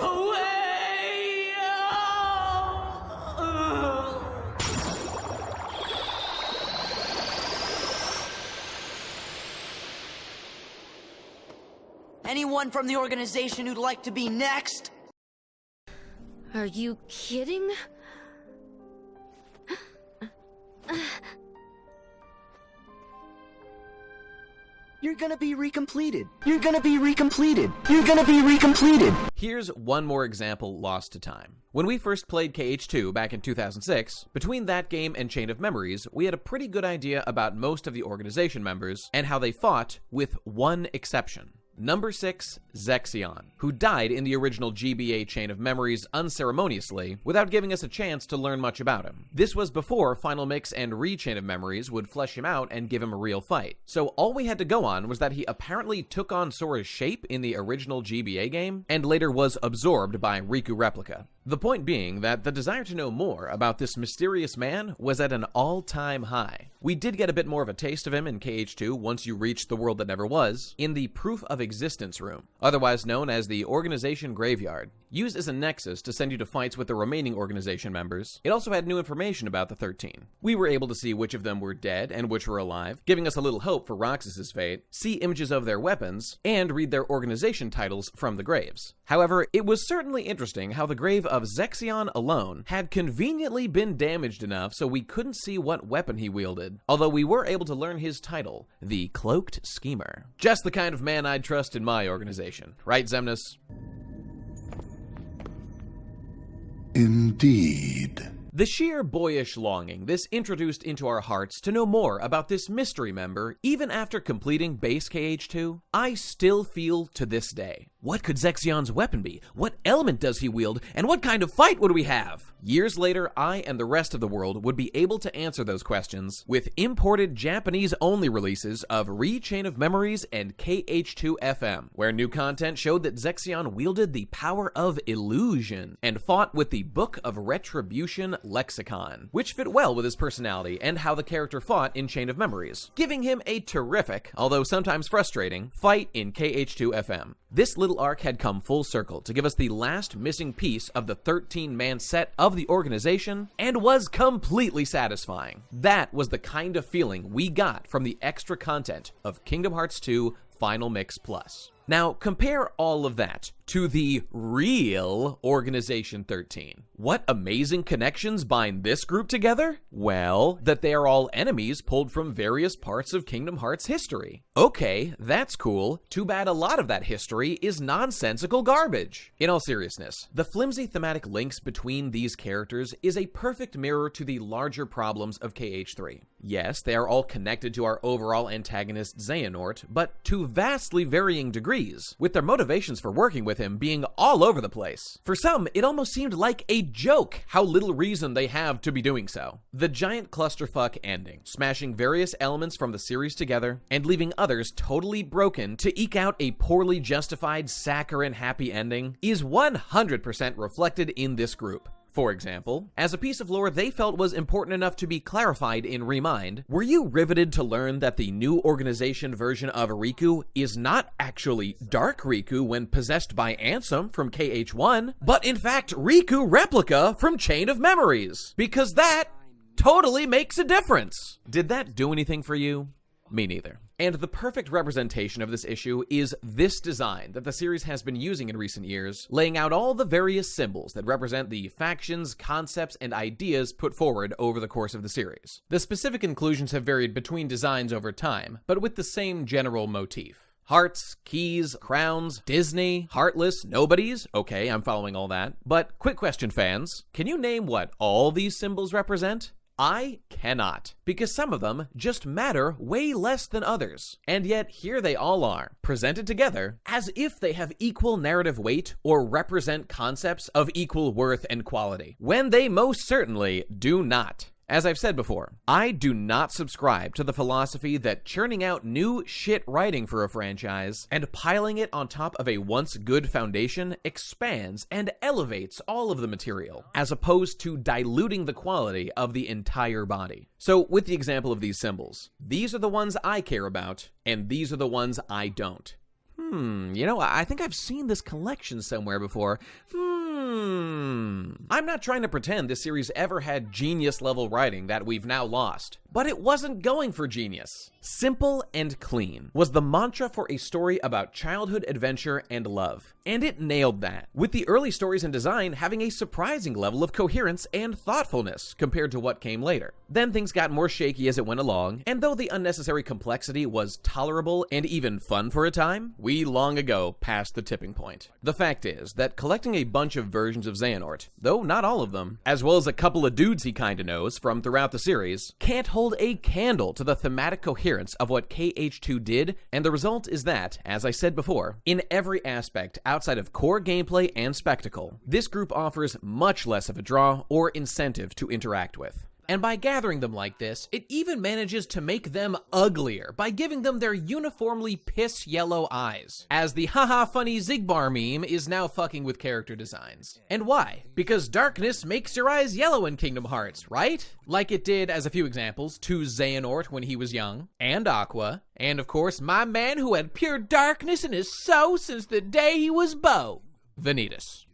No way! Anyone from the organization who'd like to be next? Are you kidding? You're gonna be recompleted. You're gonna be recompleted. You're gonna be recompleted. Here's one more example lost to time. When we first played KH2 back in 2006, between that game and Chain of Memories, we had a pretty good idea about most of the organization members and how they fought, with one exception. Number 6, Zexion, who died in the original GBA Chain of Memories unceremoniously, without giving us a chance to learn much about him. This was before Final Mix and Chain of Memories would flesh him out and give him a real fight. So all we had to go on was that he apparently took on Sora's shape in the original GBA game, and later was absorbed by Riku Replica. The point being that the desire to know more about this mysterious man was at an all-time high. We did get a bit more of a taste of him in KH2 once you reached the world that never was, in the Proof of Existence room, otherwise known as the Organization Graveyard. Used as a nexus to send you to fights with the remaining organization members, it also had new information about the 13. We were able to see which of them were dead and which were alive, giving us a little hope for Roxas's fate, see images of their weapons, and read their organization titles from the graves. However, it was certainly interesting how the grave of Zexion alone had conveniently been damaged enough so we couldn't see what weapon he wielded, although we were able to learn his title, the Cloaked Schemer. Just the kind of man I'd trust in my organization, right, Xemnas? Indeed. The sheer boyish longing this introduced into our hearts to know more about this mystery member, even after completing base KH2, I still feel to this day. What could Zexion's weapon be? What element does he wield? And what kind of fight would we have? Years later, I and the rest of the world would be able to answer those questions with imported Japanese-only releases of Chain of Memories and KH2 FM, where new content showed that Zexion wielded the power of illusion and fought with the Book of Retribution lexicon, which fit well with his personality and how the character fought in Chain of Memories, giving him a terrific, although sometimes frustrating, fight in KH2 FM. This little arc had come full circle to give us the last missing piece of the 13-man set of the organization, and was completely satisfying. That was the kind of feeling we got from the extra content of Kingdom Hearts 2 Final Mix Plus. Now, compare all of that to the real Organization 13. What amazing connections bind this group together? Well, that they are all enemies pulled from various parts of Kingdom Hearts history. Okay, that's cool. Too bad a lot of that history is nonsensical garbage. In all seriousness, the flimsy thematic links between these characters is a perfect mirror to the larger problems of KH3. Yes, they are all connected to our overall antagonist Xehanort, but to vastly varying degrees, with their motivations for working with him being all over the place. For some, it almost seemed like a joke how little reason they have to be doing so. The giant clusterfuck ending, smashing various elements from the series together and leaving others totally broken to eke out a poorly justified saccharine happy ending, is 100% reflected in this group. For example, as a piece of lore they felt was important enough to be clarified in Remind, were you riveted to learn that the new organization version of Riku is not actually Dark Riku when possessed by Ansem from KH1, but in fact Riku replica from Chain of Memories? Because that totally makes a difference. Did that do anything for you? Me neither. And the perfect representation of this issue is this design that the series has been using in recent years, laying out all the various symbols that represent the factions, concepts, and ideas put forward over the course of the series. The specific inclusions have varied between designs over time, but with the same general motif. Hearts, keys, crowns, Disney, heartless, nobodies. Okay, I'm following all that. But quick question, fans. Can you name what all these symbols represent? I cannot, because some of them just matter way less than others. And yet here they all are, presented together as if they have equal narrative weight or represent concepts of equal worth and quality, when they most certainly do not. As I've said before, I do not subscribe to the philosophy that churning out new shit writing for a franchise and piling it on top of a once good foundation expands and elevates all of the material, as opposed to diluting the quality of the entire body. So with the example of these symbols, these are the ones I care about, and these are the ones I don't. You know, I think I've seen this collection somewhere before. I'm not trying to pretend this series ever had genius-level writing that we've now lost, but it wasn't going for genius. Simple and clean was the mantra for a story about childhood adventure and love, and it nailed that, with the early stories and design having a surprising level of coherence and thoughtfulness compared to what came later. Then things got more shaky as it went along, and though the unnecessary complexity was tolerable and even fun for a time, we long ago passed the tipping point. The fact is that collecting a bunch of versions of Xehanort, though not all of them, as well as a couple of dudes he kinda knows from throughout the series, can't hold a candle to the thematic coherence of what KH2 did, and the result is that, as I said before, in every aspect outside of core gameplay and spectacle, this group offers much less of a draw or incentive to interact with. And by gathering them like this, it even manages to make them uglier by giving them their uniformly piss yellow eyes, as the haha funny Zigbar meme is now fucking with character designs. And why? Because darkness makes your eyes yellow in Kingdom Hearts, right? Like it did, as a few examples, to Xehanort when he was young, and Aqua, and of course my man who had pure darkness in his soul since the day he was Bo, Vanitas.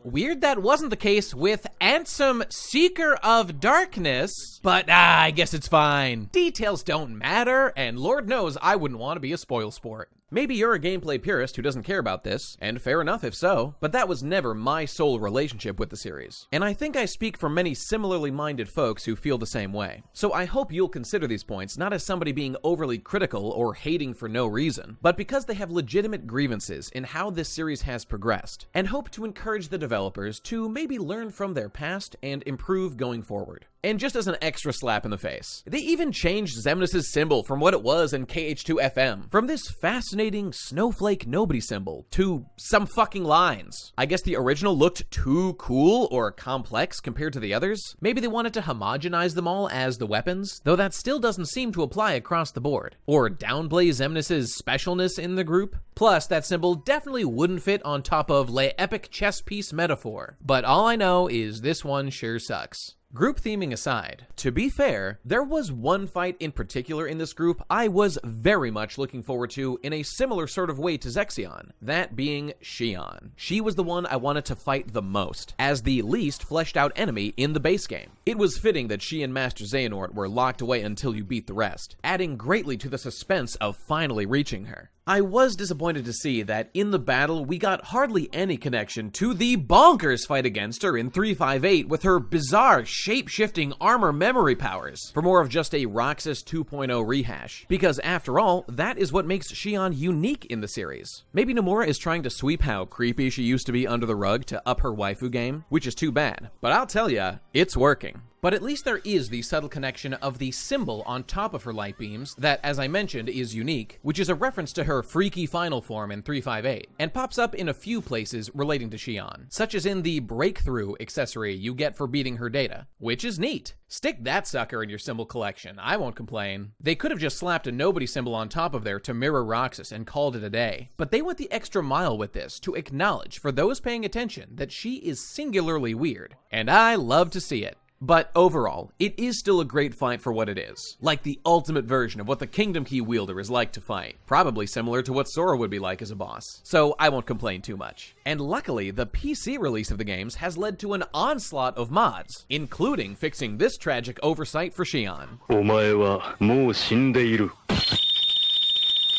Weird that wasn't the case with Ansem, Seeker of Darkness, but I guess it's fine. Details don't matter, and Lord knows I wouldn't want to be a spoil sport. Maybe you're a gameplay purist who doesn't care about this, and fair enough if so, but that was never my sole relationship with the series. And I think I speak for many similarly minded folks who feel the same way. So I hope you'll consider these points not as somebody being overly critical or hating for no reason, but because they have legitimate grievances in how this series has progressed, and hope to encourage the developers to maybe learn from their past and improve going forward. And just as an extra slap in the face, they even changed Xemnas' symbol from what it was in KH2 FM, from this fascinating snowflake nobody symbol to some fucking lines. I guess the original looked too cool or complex compared to the others. Maybe they wanted to homogenize them all as the weapons, though that still doesn't seem to apply across the board. Or downplay Xemnas' specialness in the group. Plus, that symbol definitely wouldn't fit on top of Le Epic Chess Piece metaphor. But all I know is this one sure sucks. Group theming aside, to be fair, there was one fight in particular in this group I was very much looking forward to in a similar sort of way to Zexion, that being Xion. She was the one I wanted to fight the most, as the least fleshed out enemy in the base game. It was fitting that she and Master Xehanort were locked away until you beat the rest, adding greatly to the suspense of finally reaching her. I was disappointed to see that in the battle we got hardly any connection to the bonkers fight against her in 358 with her bizarre shape-shifting armor memory powers, for more of just a Roxas 2.0 rehash, because after all, that is what makes Xion unique in the series. Maybe Nomura is trying to sweep how creepy she used to be under the rug to up her waifu game, which is too bad, but I'll tell ya, it's working. But at least there is the subtle connection of the symbol on top of her light beams that, as I mentioned, is unique, which is a reference to her freaky final form in 358, and pops up in a few places relating to Xion, such as in the breakthrough accessory you get for beating her data, which is neat. Stick that sucker in your symbol collection, I won't complain. They could have just slapped a nobody symbol on top of there to mirror Roxas and called it a day, but they went the extra mile with this to acknowledge for those paying attention that she is singularly weird, and I love to see it. But overall, it is still a great fight for what it is. Like the ultimate version of what the Kingdom Key wielder is like to fight. Probably similar to what Sora would be like as a boss. So I won't complain too much. And luckily, the PC release of the games has led to an onslaught of mods, including fixing this tragic oversight for Xion. お前はもう死んでいる。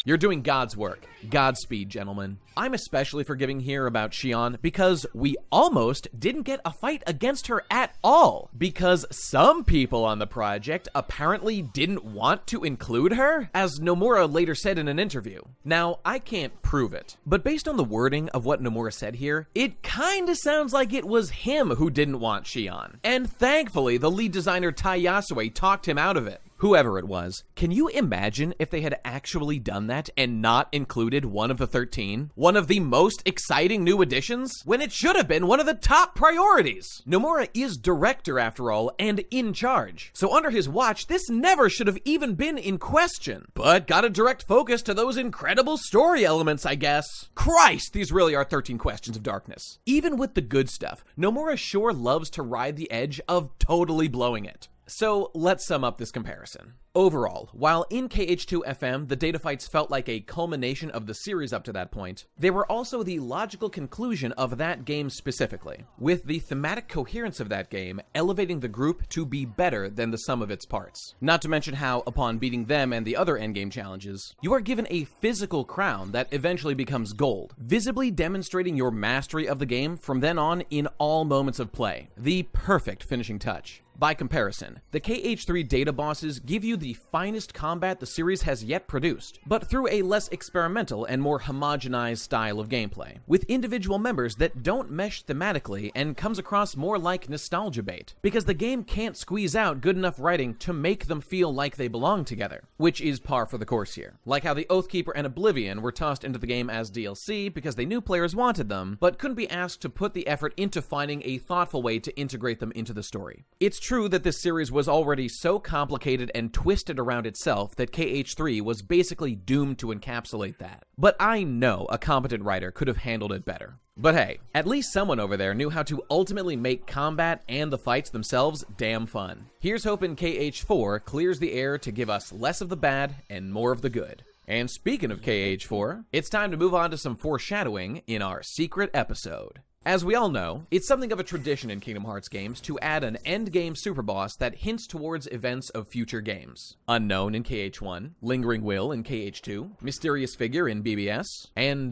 You're doing God's work. Godspeed, gentlemen. I'm especially forgiving here about Xion because we almost didn't get a fight against her at all. Because some people on the project apparently didn't want to include her, as Nomura later said in an interview. Now, I can't prove it, but based on the wording of what Nomura said here, it kinda sounds like it was him who didn't want Xion. And thankfully, the lead designer Tai Yasue talked him out of it. Whoever it was, can you imagine if they had actually done that and not included one of the 13? One of the most exciting new additions? When it should have been one of the top priorities! Nomura is director after all, and in charge. So under his watch, this never should have even been in question. But gotta direct focus to those incredible story elements, I guess. Christ, these really are 13 questions of darkness. Even with the good stuff, Nomura sure loves to ride the edge of totally blowing it. So let's sum up this comparison. Overall, while in KH2 FM, the data fights felt like a culmination of the series up to that point, they were also the logical conclusion of that game specifically, with the thematic coherence of that game elevating the group to be better than the sum of its parts. Not to mention how, upon beating them and the other endgame challenges, you are given a physical crown that eventually becomes gold, visibly demonstrating your mastery of the game from then on in all moments of play. The perfect finishing touch. By comparison, the KH3 data bosses give you the finest combat the series has yet produced, but through a less experimental and more homogenized style of gameplay, with individual members that don't mesh thematically and comes across more like nostalgia bait, because the game can't squeeze out good enough writing to make them feel like they belong together, which is par for the course here. Like how the Oathkeeper and Oblivion were tossed into the game as DLC because they knew players wanted them, but couldn't be asked to put the effort into finding a thoughtful way to integrate them into the story. It's true that this series was already so complicated and twisted around itself that KH3 was basically doomed to encapsulate that. But I know a competent writer could have handled it better. But hey, at least someone over there knew how to ultimately make combat and the fights themselves damn fun. Here's hoping KH4 clears the air to give us less of the bad and more of the good. And speaking of KH4, it's time to move on to some foreshadowing in our secret episode. As we all know, it's something of a tradition in Kingdom Hearts games to add an endgame superboss that hints towards events of future games. Unknown in KH1, Lingering Will in KH2, Mysterious Figure in BBS, and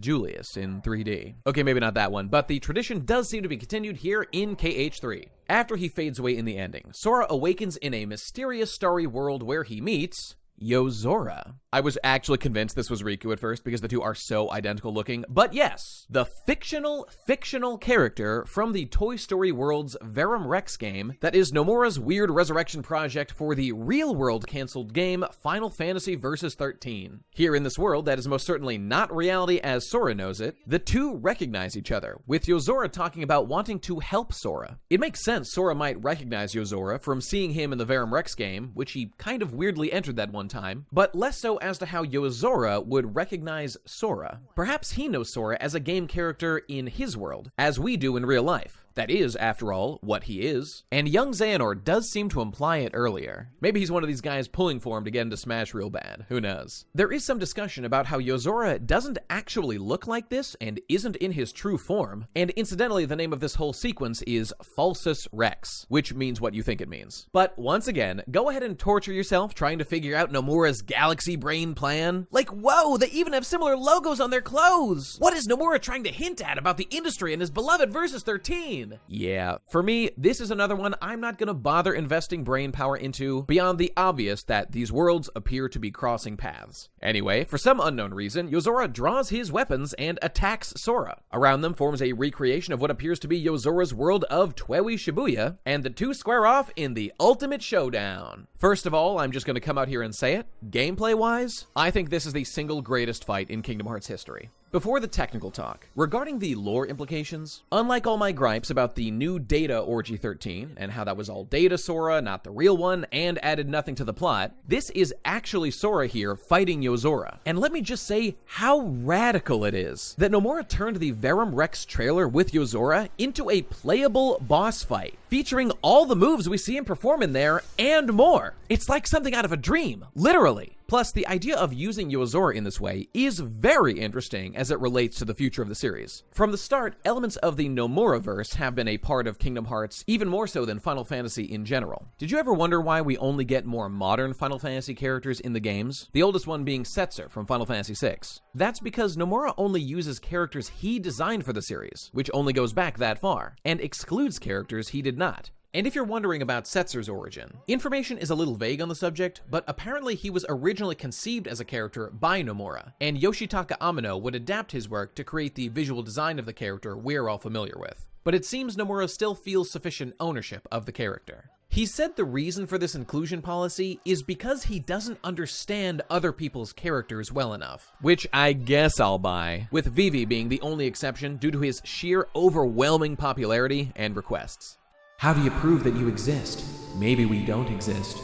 Julius in 3D. Okay, maybe not that one, but the tradition does seem to be continued here in KH3. After he fades away in the ending, Sora awakens in a mysterious starry world where he meets Yozora. I was actually convinced this was Riku at first because the two are so identical looking, but yes, the fictional character from the Toy Story World's Verum Rex game that is Nomura's weird resurrection project for the real-world canceled game Final Fantasy Versus 13. Here in this world that is most certainly not reality as Sora knows it, the two recognize each other, with Yozora talking about wanting to help Sora. It makes sense Sora might recognize Yozora from seeing him in the Verum Rex game, which he kind of weirdly entered that one time, but less so as to how Yozora would recognize Sora. Perhaps he knows Sora as a game character in his world, as we do in real life. That is, after all, what he is. And young Xehanort does seem to imply it earlier. Maybe he's one of these guys pulling for him to get into Smash real bad. Who knows? There is some discussion about how Yozora doesn't actually look like this and isn't in his true form. And incidentally, the name of this whole sequence is Falsus Rex, which means what you think it means. But once again, go ahead and torture yourself trying to figure out Nomura's galaxy brain plan. Like, whoa, they even have similar logos on their clothes! What is Nomura trying to hint at about the industry and his beloved Versus 13? insane. Yeah, for me, this is another one I'm not gonna bother investing brain power into beyond the obvious that these worlds appear to be crossing paths. Anyway, for some unknown reason, Yozora draws his weapons and attacks Sora. Around them forms a recreation of what appears to be Yozora's world of Twewi Shibuya, and the two square off in the ultimate showdown. First of all, I'm just gonna come out here and say it, gameplay-wise, I think this is the single greatest fight in Kingdom Hearts history. Before the technical talk, regarding the lore implications, unlike all my gripes about the new Data Orgy 13 and how that was all Data Sora, not the real one, and added nothing to the plot, this is actually Sora here fighting Yozora. And let me just say how radical it is that Nomura turned the Verum Rex trailer with Yozora into a playable boss fight, featuring all the moves we see him perform in there and more. It's like something out of a dream, literally. Plus, the idea of using Yozora in this way is very interesting as it relates to the future of the series. From the start, elements of the Nomura-verse have been a part of Kingdom Hearts, even more so than Final Fantasy in general. Did you ever wonder why we only get more modern Final Fantasy characters in the games? The oldest one being Setzer from Final Fantasy VI. That's because Nomura only uses characters he designed for the series, which only goes back that far, and excludes characters he did not. And if you're wondering about Setzer's origin, information is a little vague on the subject, but apparently he was originally conceived as a character by Nomura, and Yoshitaka Amano would adapt his work to create the visual design of the character we're all familiar with. But it seems Nomura still feels sufficient ownership of the character. He said the reason for this inclusion policy is because he doesn't understand other people's characters well enough, which I guess I'll buy, with Vivi being the only exception due to his sheer overwhelming popularity and requests. How do you prove that you exist? Maybe we don't exist.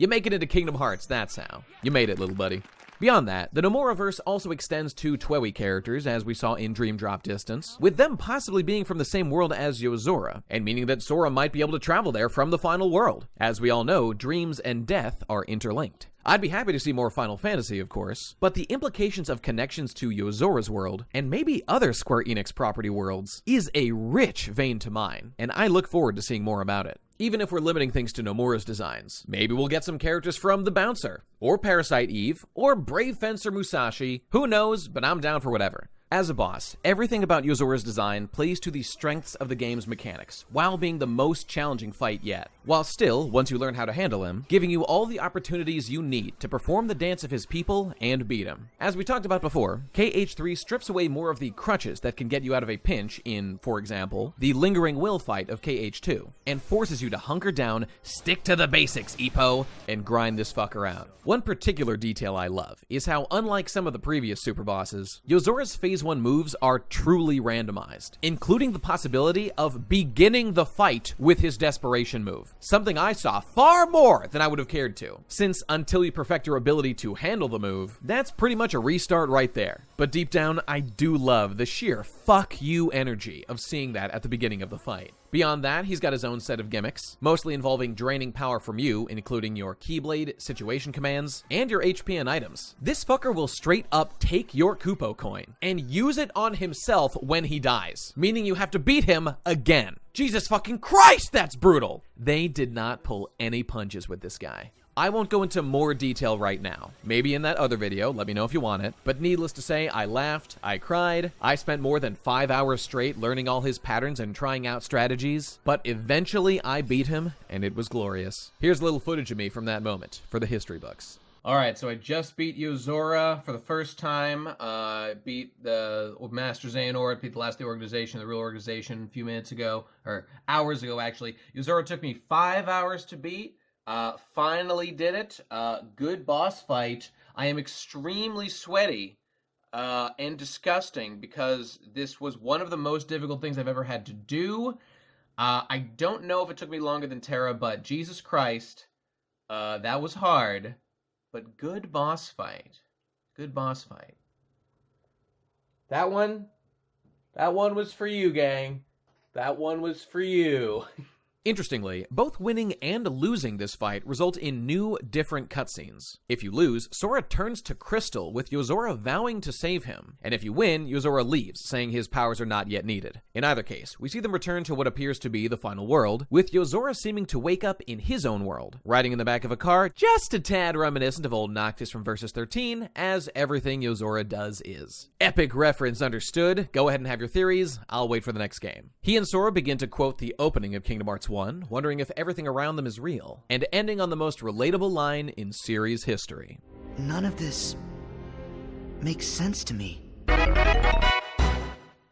You make it into Kingdom Hearts, that's how. You made it, little buddy. Beyond that, the Nomura-verse also extends to Twewi characters, as we saw in Dream Drop Distance, with them possibly being from the same world as Yozora, and meaning that Sora might be able to travel there from the final world. As we all know, dreams and death are interlinked. I'd be happy to see more Final Fantasy, of course, but the implications of connections to Yozora's world, and maybe other Square Enix property worlds, is a rich vein to mine, and I look forward to seeing more about it. Even if we're limiting things to Nomura's designs, maybe we'll get some characters from The Bouncer, or Parasite Eve, or Brave Fencer Musashi, who knows, but I'm down for whatever. As a boss, everything about Yozora's design plays to the strengths of the game's mechanics, while being the most challenging fight yet, while still, once you learn how to handle him, giving you all the opportunities you need to perform the dance of his people and beat him. As we talked about before, KH3 strips away more of the crutches that can get you out of a pinch in, for example, the Lingering Will fight of KH2, and forces you to hunker down, stick to the basics, Ippo, and grind this fucker out. One particular detail I love is how, unlike some of the previous super bosses, Yozora's Phase 1 moves are truly randomized, including the possibility of beginning the fight with his desperation move, something I saw far more than I would have cared to, since until you perfect your ability to handle the move, that's pretty much a restart right there. But deep down, I do love the sheer fuck you energy of seeing that at the beginning of the fight. Beyond that, he's got his own set of gimmicks, mostly involving draining power from you, including your Keyblade, situation commands, and your HP and items. This fucker will straight up take your Kupo coin and use it on himself when he dies, meaning you have to beat him again. Jesus fucking Christ, that's brutal! They did not pull any punches with this guy. I won't go into more detail right now. Maybe in that other video, let me know if you want it. But needless to say, I laughed, I cried, I spent more than 5 hours straight learning all his patterns and trying out strategies. But eventually I beat him, and it was glorious. Here's a little footage of me from that moment, for the history books. Alright, so I just beat Yozora for the first time. Beat the Master Xehanort, beat the last the organization, the real organization, a few minutes ago, or hours ago actually. Yozora took me 5 hours to beat. Finally did it. Good boss fight. I am extremely sweaty and disgusting because this was one of the most difficult things I've ever had to do. I don't know if it took me longer than Terra, but Jesus Christ, that was hard. But good boss fight. Good boss fight. That one was for you, gang. That one was for you. Interestingly, both winning and losing this fight result in new, different cutscenes. If you lose, Sora turns to crystal with Yozora vowing to save him, and if you win, Yozora leaves, saying his powers are not yet needed. In either case, we see them return to what appears to be the final world, with Yozora seeming to wake up in his own world, riding in the back of a car, just a tad reminiscent of old Noctis from Versus 13, as everything Yozora does is. Epic reference understood. Go ahead and have your theories. I'll wait for the next game. He and Sora begin to quote the opening of Kingdom Hearts 1, wondering if everything around them is real, and ending on the most relatable line in series history. None of this makes sense to me.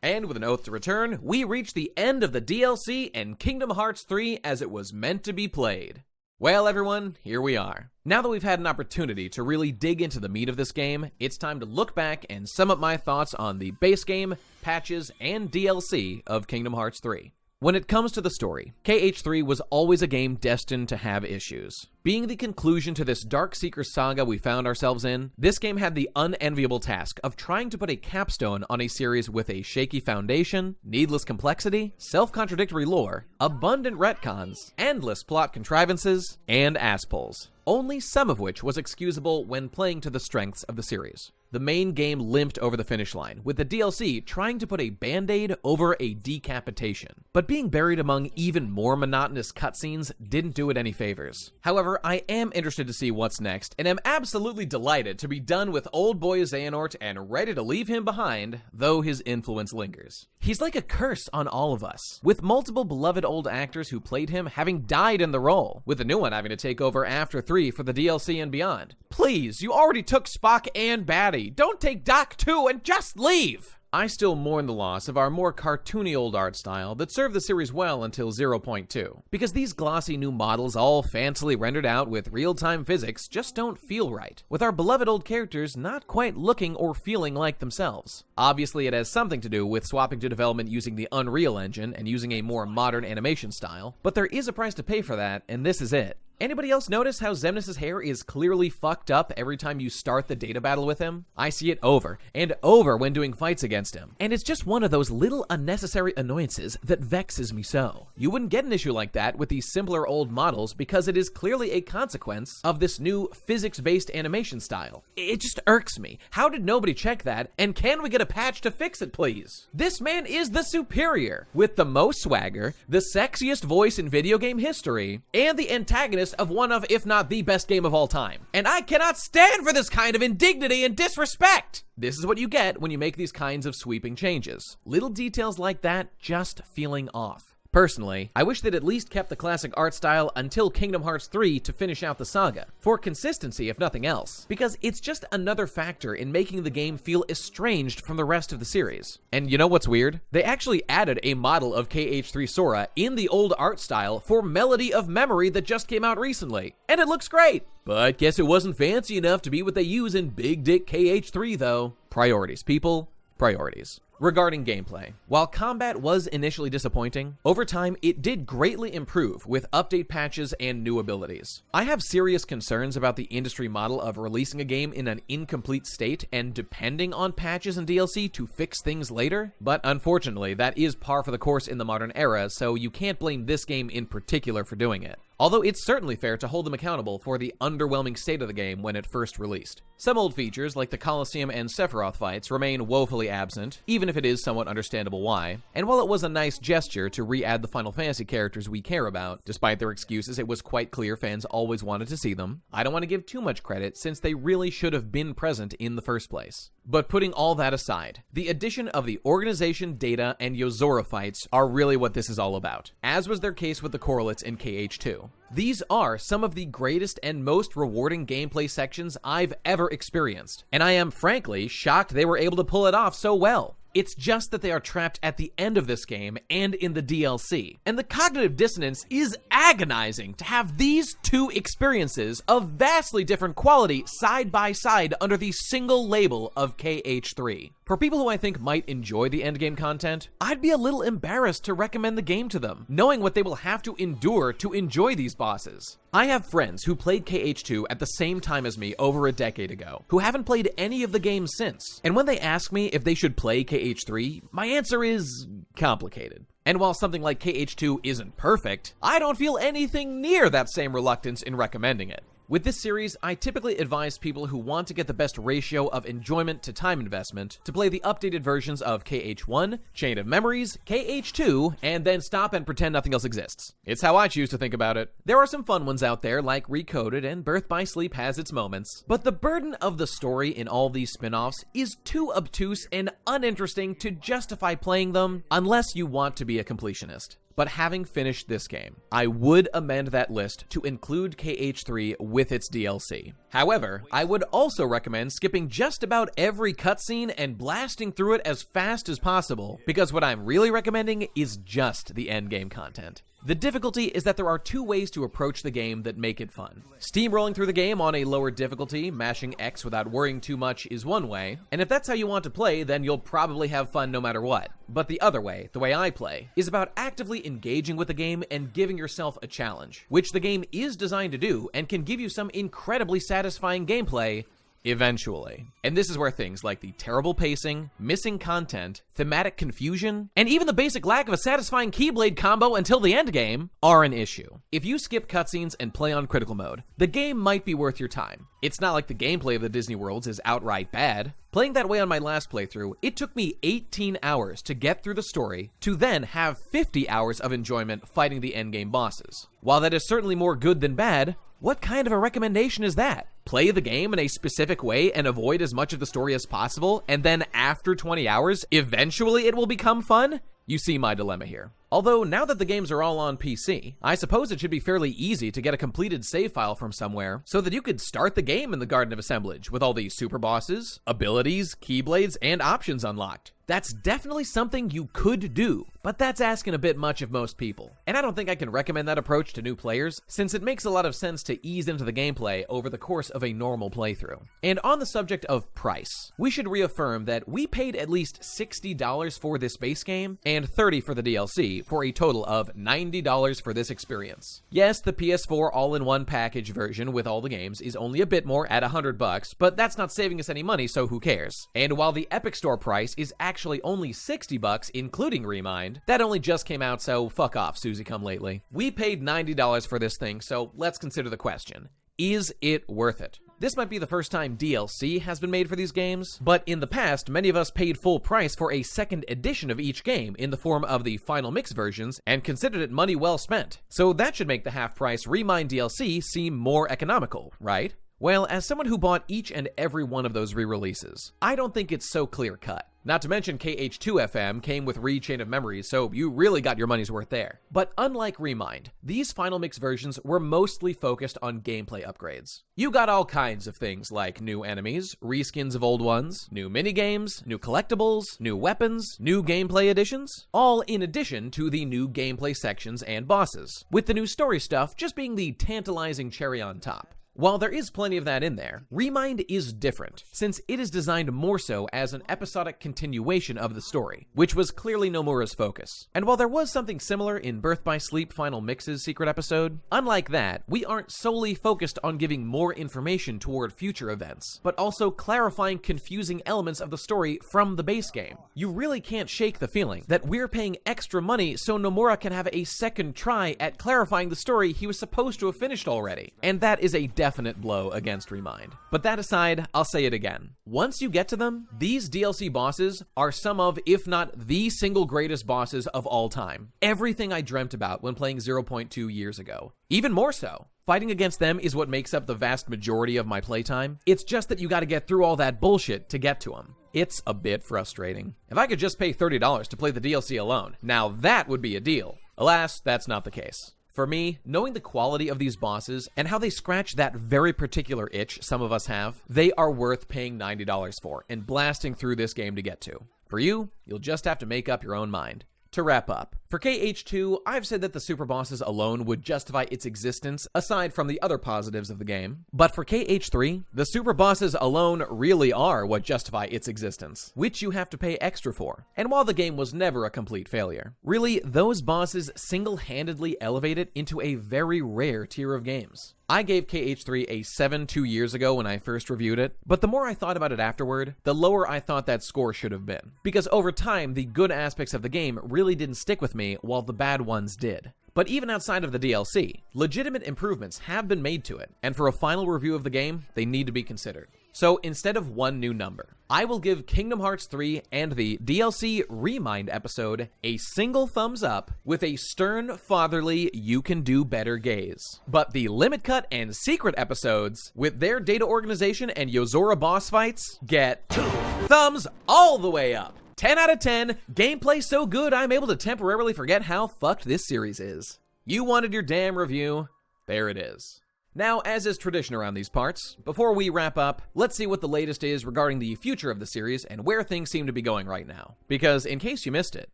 And with an oath to return, we reach the end of the DLC and Kingdom Hearts 3 as it was meant to be played. Well, everyone, here we are. Now that we've had an opportunity to really dig into the meat of this game, it's time to look back and sum up my thoughts on the base game, patches, and DLC of Kingdom Hearts 3. When it comes to the story, KH3 was always a game destined to have issues. Being the conclusion to this Dark Seeker saga we found ourselves in, this game had the unenviable task of trying to put a capstone on a series with a shaky foundation, needless complexity, self-contradictory lore, abundant retcons, endless plot contrivances, and ass-pulls. Only some of which was excusable when playing to the strengths of the series. The main game limped over the finish line, with the DLC trying to put a band-aid over a decapitation. But being buried among even more monotonous cutscenes didn't do it any favors. However, I am interested to see what's next, and am absolutely delighted to be done with old boy Xehanort and ready to leave him behind, though his influence lingers. He's like a curse on all of us, with multiple beloved old actors who played him having died in the role, with a new one having to take over after 3 for the DLC and beyond. Please, you already took Spock and Batty. Don't take Doc too and just leave! I still mourn the loss of our more cartoony old art style that served the series well until 0.2, because these glossy new models all fancily rendered out with real-time physics just don't feel right, with our beloved old characters not quite looking or feeling like themselves. Obviously it has something to do with swapping to development using the Unreal Engine and using a more modern animation style, but there is a price to pay for that, and this is it. Anybody else notice how Xemnas' hair is clearly fucked up every time you start the data battle with him? I see it over and over when doing fights against him, and it's just one of those little unnecessary annoyances that vexes me so. You wouldn't get an issue like that with these simpler old models because it is clearly a consequence of this new physics-based animation style. It just irks me. How did nobody check that, and can we get a patch to fix it, please? This man is the superior, with the most swagger, the sexiest voice in video game history, and the antagonist of one of, if not the best game of all time. And I cannot stand for this kind of indignity and disrespect! This is what you get when you make these kinds of sweeping changes. Little details like that just feeling off. Personally, I wish they'd at least kept the classic art style until Kingdom Hearts 3 to finish out the saga, for consistency if nothing else, because it's just another factor in making the game feel estranged from the rest of the series. And you know what's weird? They actually added a model of KH3 Sora in the old art style for Melody of Memory that just came out recently, and it looks great! But guess it wasn't fancy enough to be what they use in Big Dick KH3 though. Priorities, people. Priorities. Regarding gameplay, while combat was initially disappointing, over time it did greatly improve with update patches and new abilities. I have serious concerns about the industry model of releasing a game in an incomplete state and depending on patches and DLC to fix things later, but unfortunately that is par for the course in the modern era, so you can't blame this game in particular for doing it. Although it's certainly fair to hold them accountable for the underwhelming state of the game when it first released. Some old features, like the Colosseum and Sephiroth fights, remain woefully absent, even if it is somewhat understandable why, and while it was a nice gesture to re-add the Final Fantasy characters we care about, despite their excuses it was quite clear fans always wanted to see them, I don't want to give too much credit since they really should have been present in the first place. But putting all that aside, the addition of the Organization, Data, and Yozora fights are really what this is all about, as was their case with the correlates in KH2. These are some of the greatest and most rewarding gameplay sections I've ever experienced, and I am frankly shocked they were able to pull it off so well. It's just that they are trapped at the end of this game and in the DLC. And the cognitive dissonance is agonizing to have these two experiences of vastly different quality side by side under the single label of KH3. For people who I think might enjoy the endgame content, I'd be a little embarrassed to recommend the game to them, knowing what they will have to endure to enjoy these bosses. I have friends who played KH2 at the same time as me over a decade ago, who haven't played any of the games since. And when they ask me if they should play KH3, my answer is complicated. And while something like KH2 isn't perfect, I don't feel anything near that same reluctance in recommending it. With this series, I typically advise people who want to get the best ratio of enjoyment to time investment to play the updated versions of KH1, Chain of Memories, KH2, and then stop and pretend nothing else exists. It's how I choose to think about it. There are some fun ones out there like Recoded, and Birth by Sleep has its moments, but the burden of the story in all these spin-offs is too obtuse and uninteresting to justify playing them unless you want to be a completionist. But having finished this game, I would amend that list to include KH3 with its DLC. However, I would also recommend skipping just about every cutscene and blasting through it as fast as possible, because what I'm really recommending is just the endgame content. The difficulty is that there are two ways to approach the game that make it fun. Steamrolling through the game on a lower difficulty, mashing X without worrying too much is one way, and if that's how you want to play, then you'll probably have fun no matter what. But the other way, the way I play, is about actively engaging with the game and giving yourself a challenge, which the game is designed to do and can give you some incredibly satisfying gameplay eventually. And this is where things like the terrible pacing, missing content, thematic confusion, and even the basic lack of a satisfying Keyblade combo until the endgame are an issue. If you skip cutscenes and play on critical mode, the game might be worth your time. It's not like the gameplay of the Disney Worlds is outright bad. Playing that way on my last playthrough, it took me 18 hours to get through the story, to then have 50 hours of enjoyment fighting the endgame bosses. While that is certainly more good than bad, what kind of a recommendation is that? Play the game in a specific way and avoid as much of the story as possible, and then after 20 hours, eventually it will become fun? You see my dilemma here. Although, now that the games are all on PC, I suppose it should be fairly easy to get a completed save file from somewhere so that you could start the game in the Garden of Assemblage with all the super bosses, abilities, keyblades, and options unlocked. That's definitely something you could do, but that's asking a bit much of most people. And I don't think I can recommend that approach to new players, since it makes a lot of sense to ease into the gameplay over the course of a normal playthrough. And on the subject of price, we should reaffirm that we paid at least $60 for this base game and $30 for the DLC, for a total of $90 for this experience. Yes, the PS4 all-in-one package version with all the games is only a bit more at $100, but that's not saving us any money, so who cares? And while the Epic Store price is actually only $60, including Remind, that only just came out, so fuck off, Susie Come Lately. We paid $90 for this thing, so let's consider the question. Is it worth it? This might be the first time DLC has been made for these games, but in the past, many of us paid full price for a second edition of each game in the form of the Final Mix versions and considered it money well spent. So that should make the half-price Remind DLC seem more economical, right? Well, as someone who bought each and every one of those re-releases, I don't think it's so clear-cut. Not to mention KH2FM came with Chain of Memories, so you really got your money's worth there. But unlike Remind, these Final Mix versions were mostly focused on gameplay upgrades. You got all kinds of things like new enemies, reskins of old ones, new minigames, new collectibles, new weapons, new gameplay additions, all in addition to the new gameplay sections and bosses, with the new story stuff just being the tantalizing cherry on top. While there is plenty of that in there, Remind is different, since it is designed more so as an episodic continuation of the story, which was clearly Nomura's focus. And while there was something similar in Birth by Sleep Final Mix's secret episode, unlike that, we aren't solely focused on giving more information toward future events, but also clarifying confusing elements of the story from the base game. You really can't shake the feeling that we're paying extra money so Nomura can have a second try at clarifying the story he was supposed to have finished already, and that is a definite blow against Remind. But that aside, I'll say it again. Once you get to them, these DLC bosses are some of, if not the single greatest bosses of all time. Everything I dreamt about when playing 0.2 years ago. Even more so. Fighting against them is what makes up the vast majority of my playtime. It's just that you gotta get through all that bullshit to get to them. It's a bit frustrating. If I could just pay $30 to play the DLC alone, now that would be a deal. Alas, that's not the case. For me, knowing the quality of these bosses and how they scratch that very particular itch some of us have, they are worth paying $90 for and blasting through this game to get to. For you, you'll just have to make up your own mind. To wrap up, for KH2, I've said that the super bosses alone would justify its existence aside from the other positives of the game. But for KH3, the super bosses alone really are what justify its existence, which you have to pay extra for. And while the game was never a complete failure, really, those bosses single-handedly elevate it into a very rare tier of games. I gave KH3 a 7 2 years ago when I first reviewed it, but the more I thought about it afterward, the lower I thought that score should have been. Because over time, the good aspects of the game really didn't stick with me, while the bad ones did. But even outside of the DLC, legitimate improvements have been made to it, and for a final review of the game, they need to be considered. So instead of one new number, I will give Kingdom Hearts 3 and the DLC Remind episode a single thumbs up with a stern, fatherly, you can do better gaze. But the Limitcut and Secret episodes, with their data organization and Yozora boss fights, get 2 thumbs all the way up. 10 out of 10, gameplay so good I'm able to temporarily forget how fucked this series is. You wanted your damn review, there it is. Now, as is tradition around these parts, before we wrap up, let's see what the latest is regarding the future of the series and where things seem to be going right now. Because, in case you missed it,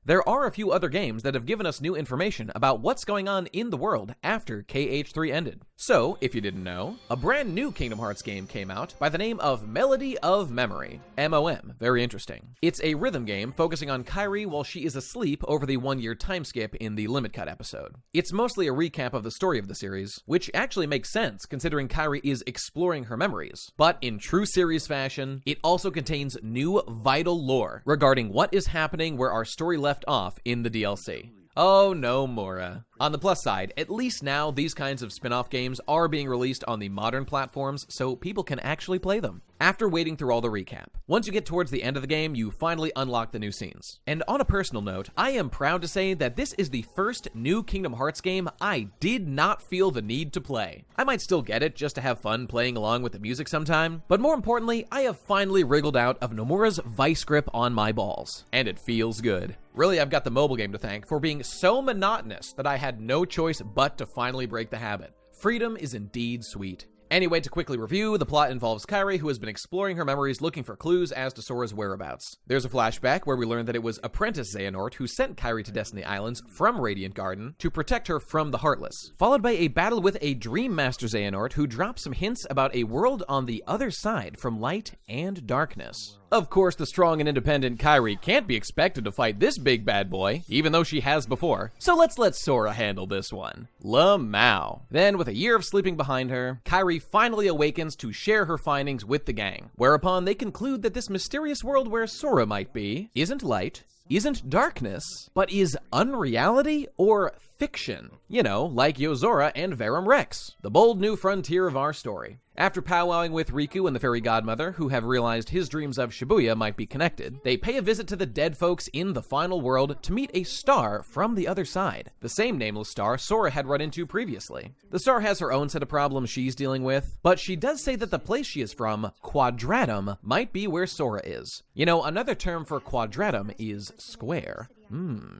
there are a few other games that have given us new information about what's going on in the world after KH3 ended. So, if you didn't know, a brand new Kingdom Hearts game came out by the name of Melody of Memory. MOM, very interesting. It's a rhythm game focusing on Kairi while she is asleep over the 1-year time skip in the Limitcut episode. It's mostly a recap of the story of the series, which actually makes sense considering Kairi is exploring her memories. But in true series fashion, it also contains new vital lore regarding what is happening where our story left off in the DLC. Oh no, Mora. On the plus side, at least now these kinds of spin-off games are being released on the modern platforms so people can actually play them. After wading through all the recap, once you get towards the end of the game, you finally unlock the new scenes. And on a personal note, I am proud to say that this is the first new Kingdom Hearts game I did not feel the need to play. I might still get it just to have fun playing along with the music sometime, but more importantly, I have finally wriggled out of Nomura's vice grip on my balls. And it feels good. Really, I've got the mobile game to thank for being so monotonous that I had no choice but to finally break the habit. Freedom is indeed sweet. Anyway, to quickly review, the plot involves Kairi, who has been exploring her memories looking for clues as to Sora's whereabouts. There's a flashback where we learn that it was Apprentice Xehanort who sent Kairi to Destiny Islands from Radiant Garden to protect her from the Heartless, followed by a battle with a Dream Master Xehanort who drops some hints about a world on the other side from light and darkness. Of course, the strong and independent Kairi can't be expected to fight this big bad boy, even though she has before, so let's let Sora handle this one. Lamau. Then, with a year of sleeping behind her, Kairi finally awakens to share her findings with the gang, whereupon they conclude that this mysterious world where Sora might be isn't light, isn't darkness, but is unreality or fiction. You know, like Yozora and Verum Rex, the bold new frontier of our story. After powwowing with Riku and the fairy godmother, who have realized his dreams of Shibuya might be connected, they pay a visit to the dead folks in the final world to meet a star from the other side, the same nameless star Sora had run into previously. The star has her own set of problems she's dealing with, but she does say that the place she is from, Quadratum, might be where Sora is. You know, another term for Quadratum is square.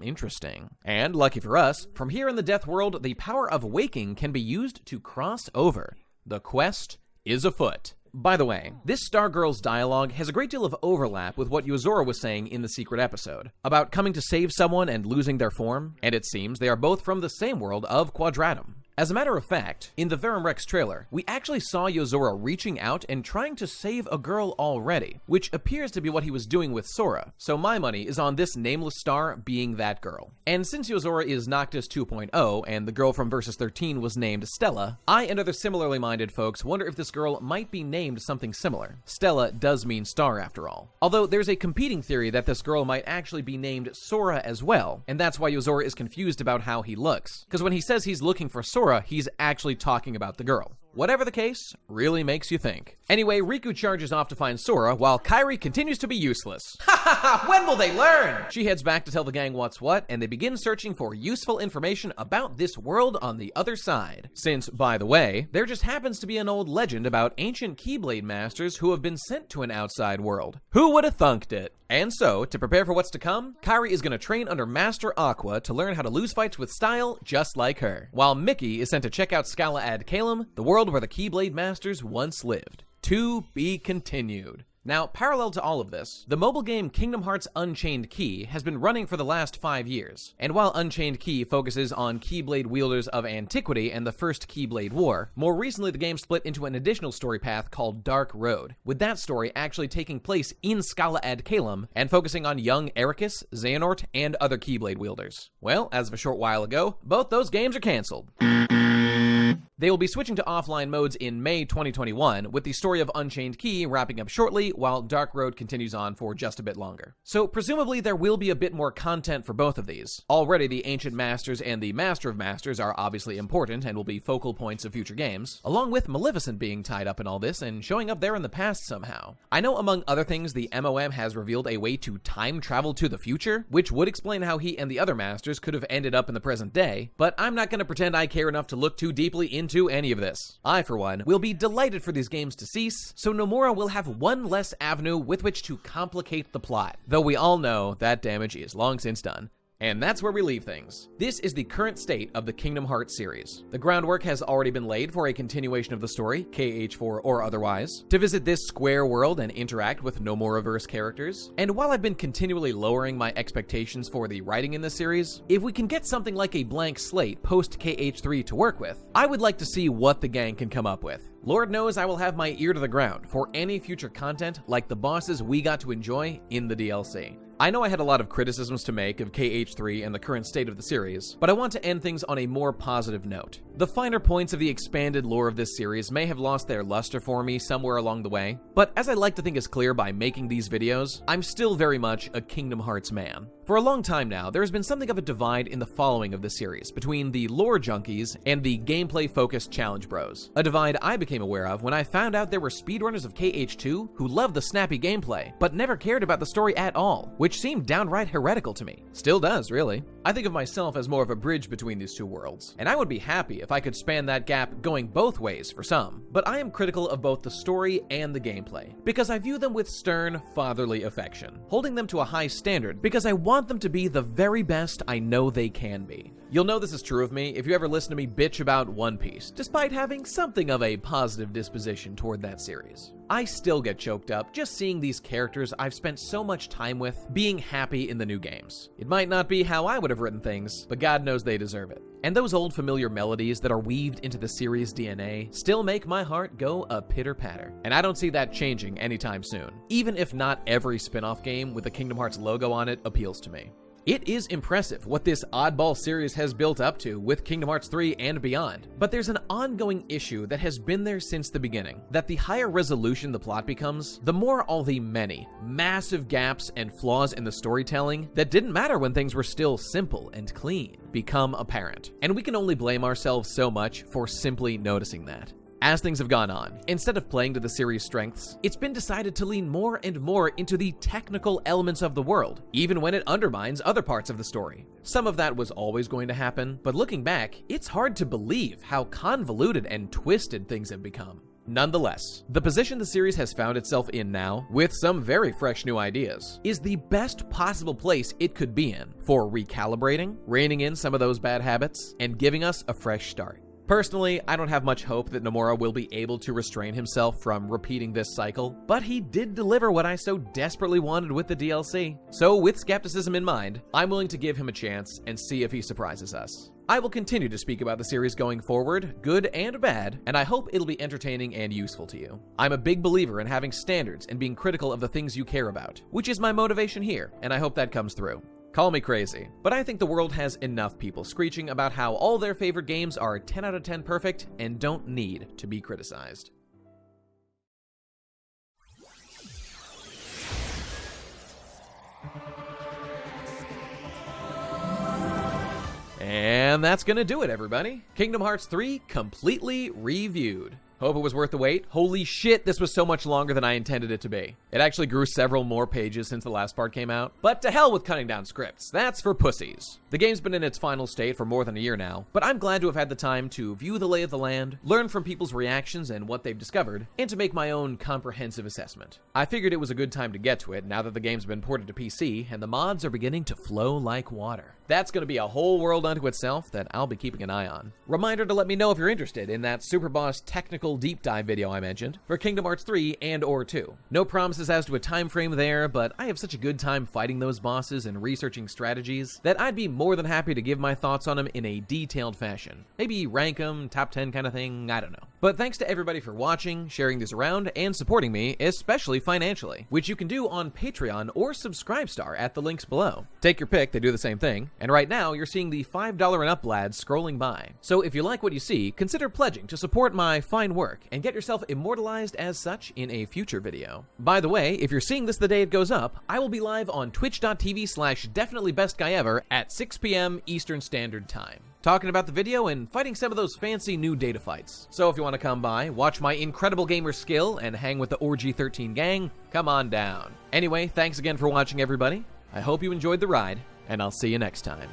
Interesting. And lucky for us, from here in the Death World, the power of waking can be used to cross over. The quest is afoot. By the way, this Stargirl's dialogue has a great deal of overlap with what Yozora was saying in the Secret episode, about coming to save someone and losing their form, and it seems they are both from the same world of Quadratum. As a matter of fact, in the Verum Rex trailer, we actually saw Yozora reaching out and trying to save a girl already, which appears to be what he was doing with Sora, so my money is on this nameless star being that girl. And since Yozora is Noctis 2.0 and the girl from Versus 13 was named Stella, I and other similarly minded folks wonder if this girl might be named something similar. Stella does mean star after all. Although there's a competing theory that this girl might actually be named Sora as well, and that's why Yozora is confused about how he looks, because when he says he's looking for Sora, he's actually talking about the girl. Whatever the case, really makes you think. Anyway, Riku charges off to find Sora, while Kairi continues to be useless. Ha ha ha! When will they learn? She heads back to tell the gang what's what, and they begin searching for useful information about this world on the other side. Since, by the way, there just happens to be an old legend about ancient Keyblade masters who have been sent to an outside world. Who would have thunked it? And so, to prepare for what's to come, Kairi is going to train under Master Aqua to learn how to lose fights with style just like her, while Mickey is sent to check out Scala Ad Calum, the world where the Keyblade Masters once lived. To be continued. Now, parallel to all of this, the mobile game Kingdom Hearts Unchained Key has been running for the last 5 years, and while Unchained Key focuses on Keyblade wielders of antiquity and the first Keyblade War, more recently the game split into an additional story path called Dark Road, with that story actually taking place in Scala Ad Calum and focusing on young Ericus, Xehanort, and other Keyblade wielders. Well, as of a short while ago, both those games are cancelled. They will be switching to offline modes in May 2021, with the story of Unchained Key wrapping up shortly, while Dark Road continues on for just a bit longer. So presumably there will be a bit more content for both of these. Already the Ancient Masters and the Master of Masters are obviously important and will be focal points of future games, along with Maleficent being tied up in all this and showing up there in the past somehow. I know among other things the MOM has revealed a way to time travel to the future, which would explain how he and the other Masters could have ended up in the present day, but I'm not going to pretend I care enough to look too deeply into any of this. I, for one, will be delighted for these games to cease, so Nomura will have one less avenue with which to complicate the plot, though we all know that damage is long since done. And that's where we leave things. This is the current state of the Kingdom Hearts series. The groundwork has already been laid for a continuation of the story, KH4 or otherwise, to visit this square world and interact with Nomura-verse characters. And while I've been continually lowering my expectations for the writing in this series, if we can get something like a blank slate post-KH3 to work with, I would like to see what the gang can come up with. Lord knows I will have my ear to the ground for any future content like the bosses we got to enjoy in the DLC. I know I had a lot of criticisms to make of KH3 and the current state of the series, but I want to end things on a more positive note. The finer points of the expanded lore of this series may have lost their luster for me somewhere along the way, but as I like to think is clear by making these videos, I'm still very much a Kingdom Hearts man. For a long time now, there has been something of a divide in the following of the series between the lore junkies and the gameplay-focused challenge bros. A divide I became aware of when I found out there were speedrunners of KH2 who loved the snappy gameplay, but never cared about the story at all, which seemed downright heretical to me. Still does, really. I think of myself as more of a bridge between these two worlds, and I would be happy if I could span that gap going both ways for some, but I am critical of both the story and the gameplay, because I view them with stern, fatherly affection, holding them to a high standard because I want them to be the very best I know they can be. You'll know this is true of me if you ever listen to me bitch about One Piece, despite having something of a positive disposition toward that series. I still get choked up just seeing these characters I've spent so much time with being happy in the new games. It might not be how I would have written things, but God knows they deserve it. And those old familiar melodies that are weaved into the series' DNA still make my heart go a pitter-patter. And I don't see that changing anytime soon, even if not every spin-off game with the Kingdom Hearts logo on it appeals to me. It is impressive what this oddball series has built up to with Kingdom Hearts 3 and beyond, but there's an ongoing issue that has been there since the beginning, that the higher resolution the plot becomes, the more all the many, massive gaps and flaws in the storytelling that didn't matter when things were still simple and clean become apparent. And we can only blame ourselves so much for simply noticing that. As things have gone on, instead of playing to the series' strengths, it's been decided to lean more and more into the technical elements of the world, even when it undermines other parts of the story. Some of that was always going to happen, but looking back, it's hard to believe how convoluted and twisted things have become. Nonetheless, the position the series has found itself in now, with some very fresh new ideas, is the best possible place it could be in for recalibrating, reining in some of those bad habits, and giving us a fresh start. Personally, I don't have much hope that Nomura will be able to restrain himself from repeating this cycle, but he did deliver what I so desperately wanted with the DLC. So with skepticism in mind, I'm willing to give him a chance and see if he surprises us. I will continue to speak about the series going forward, good and bad, and I hope it'll be entertaining and useful to you. I'm a big believer in having standards and being critical of the things you care about, which is my motivation here, and I hope that comes through. Call me crazy, but I think the world has enough people screeching about how all their favorite games are 10 out of 10 perfect and don't need to be criticized. And that's gonna do it, everybody. Kingdom Hearts 3 completely reviewed. Hope it was worth the wait. Holy shit, this was so much longer than I intended it to be. It actually grew several more pages since the last part came out. But to hell with cutting down scripts. That's for pussies. The game's been in its final state for more than a year now, but I'm glad to have had the time to view the lay of the land, learn from people's reactions and what they've discovered, and to make my own comprehensive assessment. I figured it was a good time to get to it now that the game's been ported to PC and the mods are beginning to flow like water. That's going to be a whole world unto itself that I'll be keeping an eye on. Reminder to let me know if you're interested in that Super Boss technical deep dive video I mentioned for Kingdom Hearts 3 and or 2. No promises as to a time frame there, but I have such a good time fighting those bosses and researching strategies that I'd be more than happy to give my thoughts on them in a detailed fashion. Maybe rank them, top 10 kind of thing, I don't know. But thanks to everybody for watching, sharing this around, and supporting me, especially financially, which you can do on Patreon or Subscribestar at the links below. Take your pick, they do the same thing, and right now you're seeing the $5 and up lads scrolling by. So if you like what you see, consider pledging to support my fine work and get yourself immortalized as such in a future video. By the way, if you're seeing this the day it goes up, I will be live on twitch.tv/definitelyBestGuyEver at 6 p.m. Eastern Standard Time, talking about the video and fighting some of those fancy new data fights. So if you want to come by, watch my incredible gamer skill, and hang with the Orgy 13 gang, come on down. Anyway, thanks again for watching, everybody. I hope you enjoyed the ride, and I'll see you next time.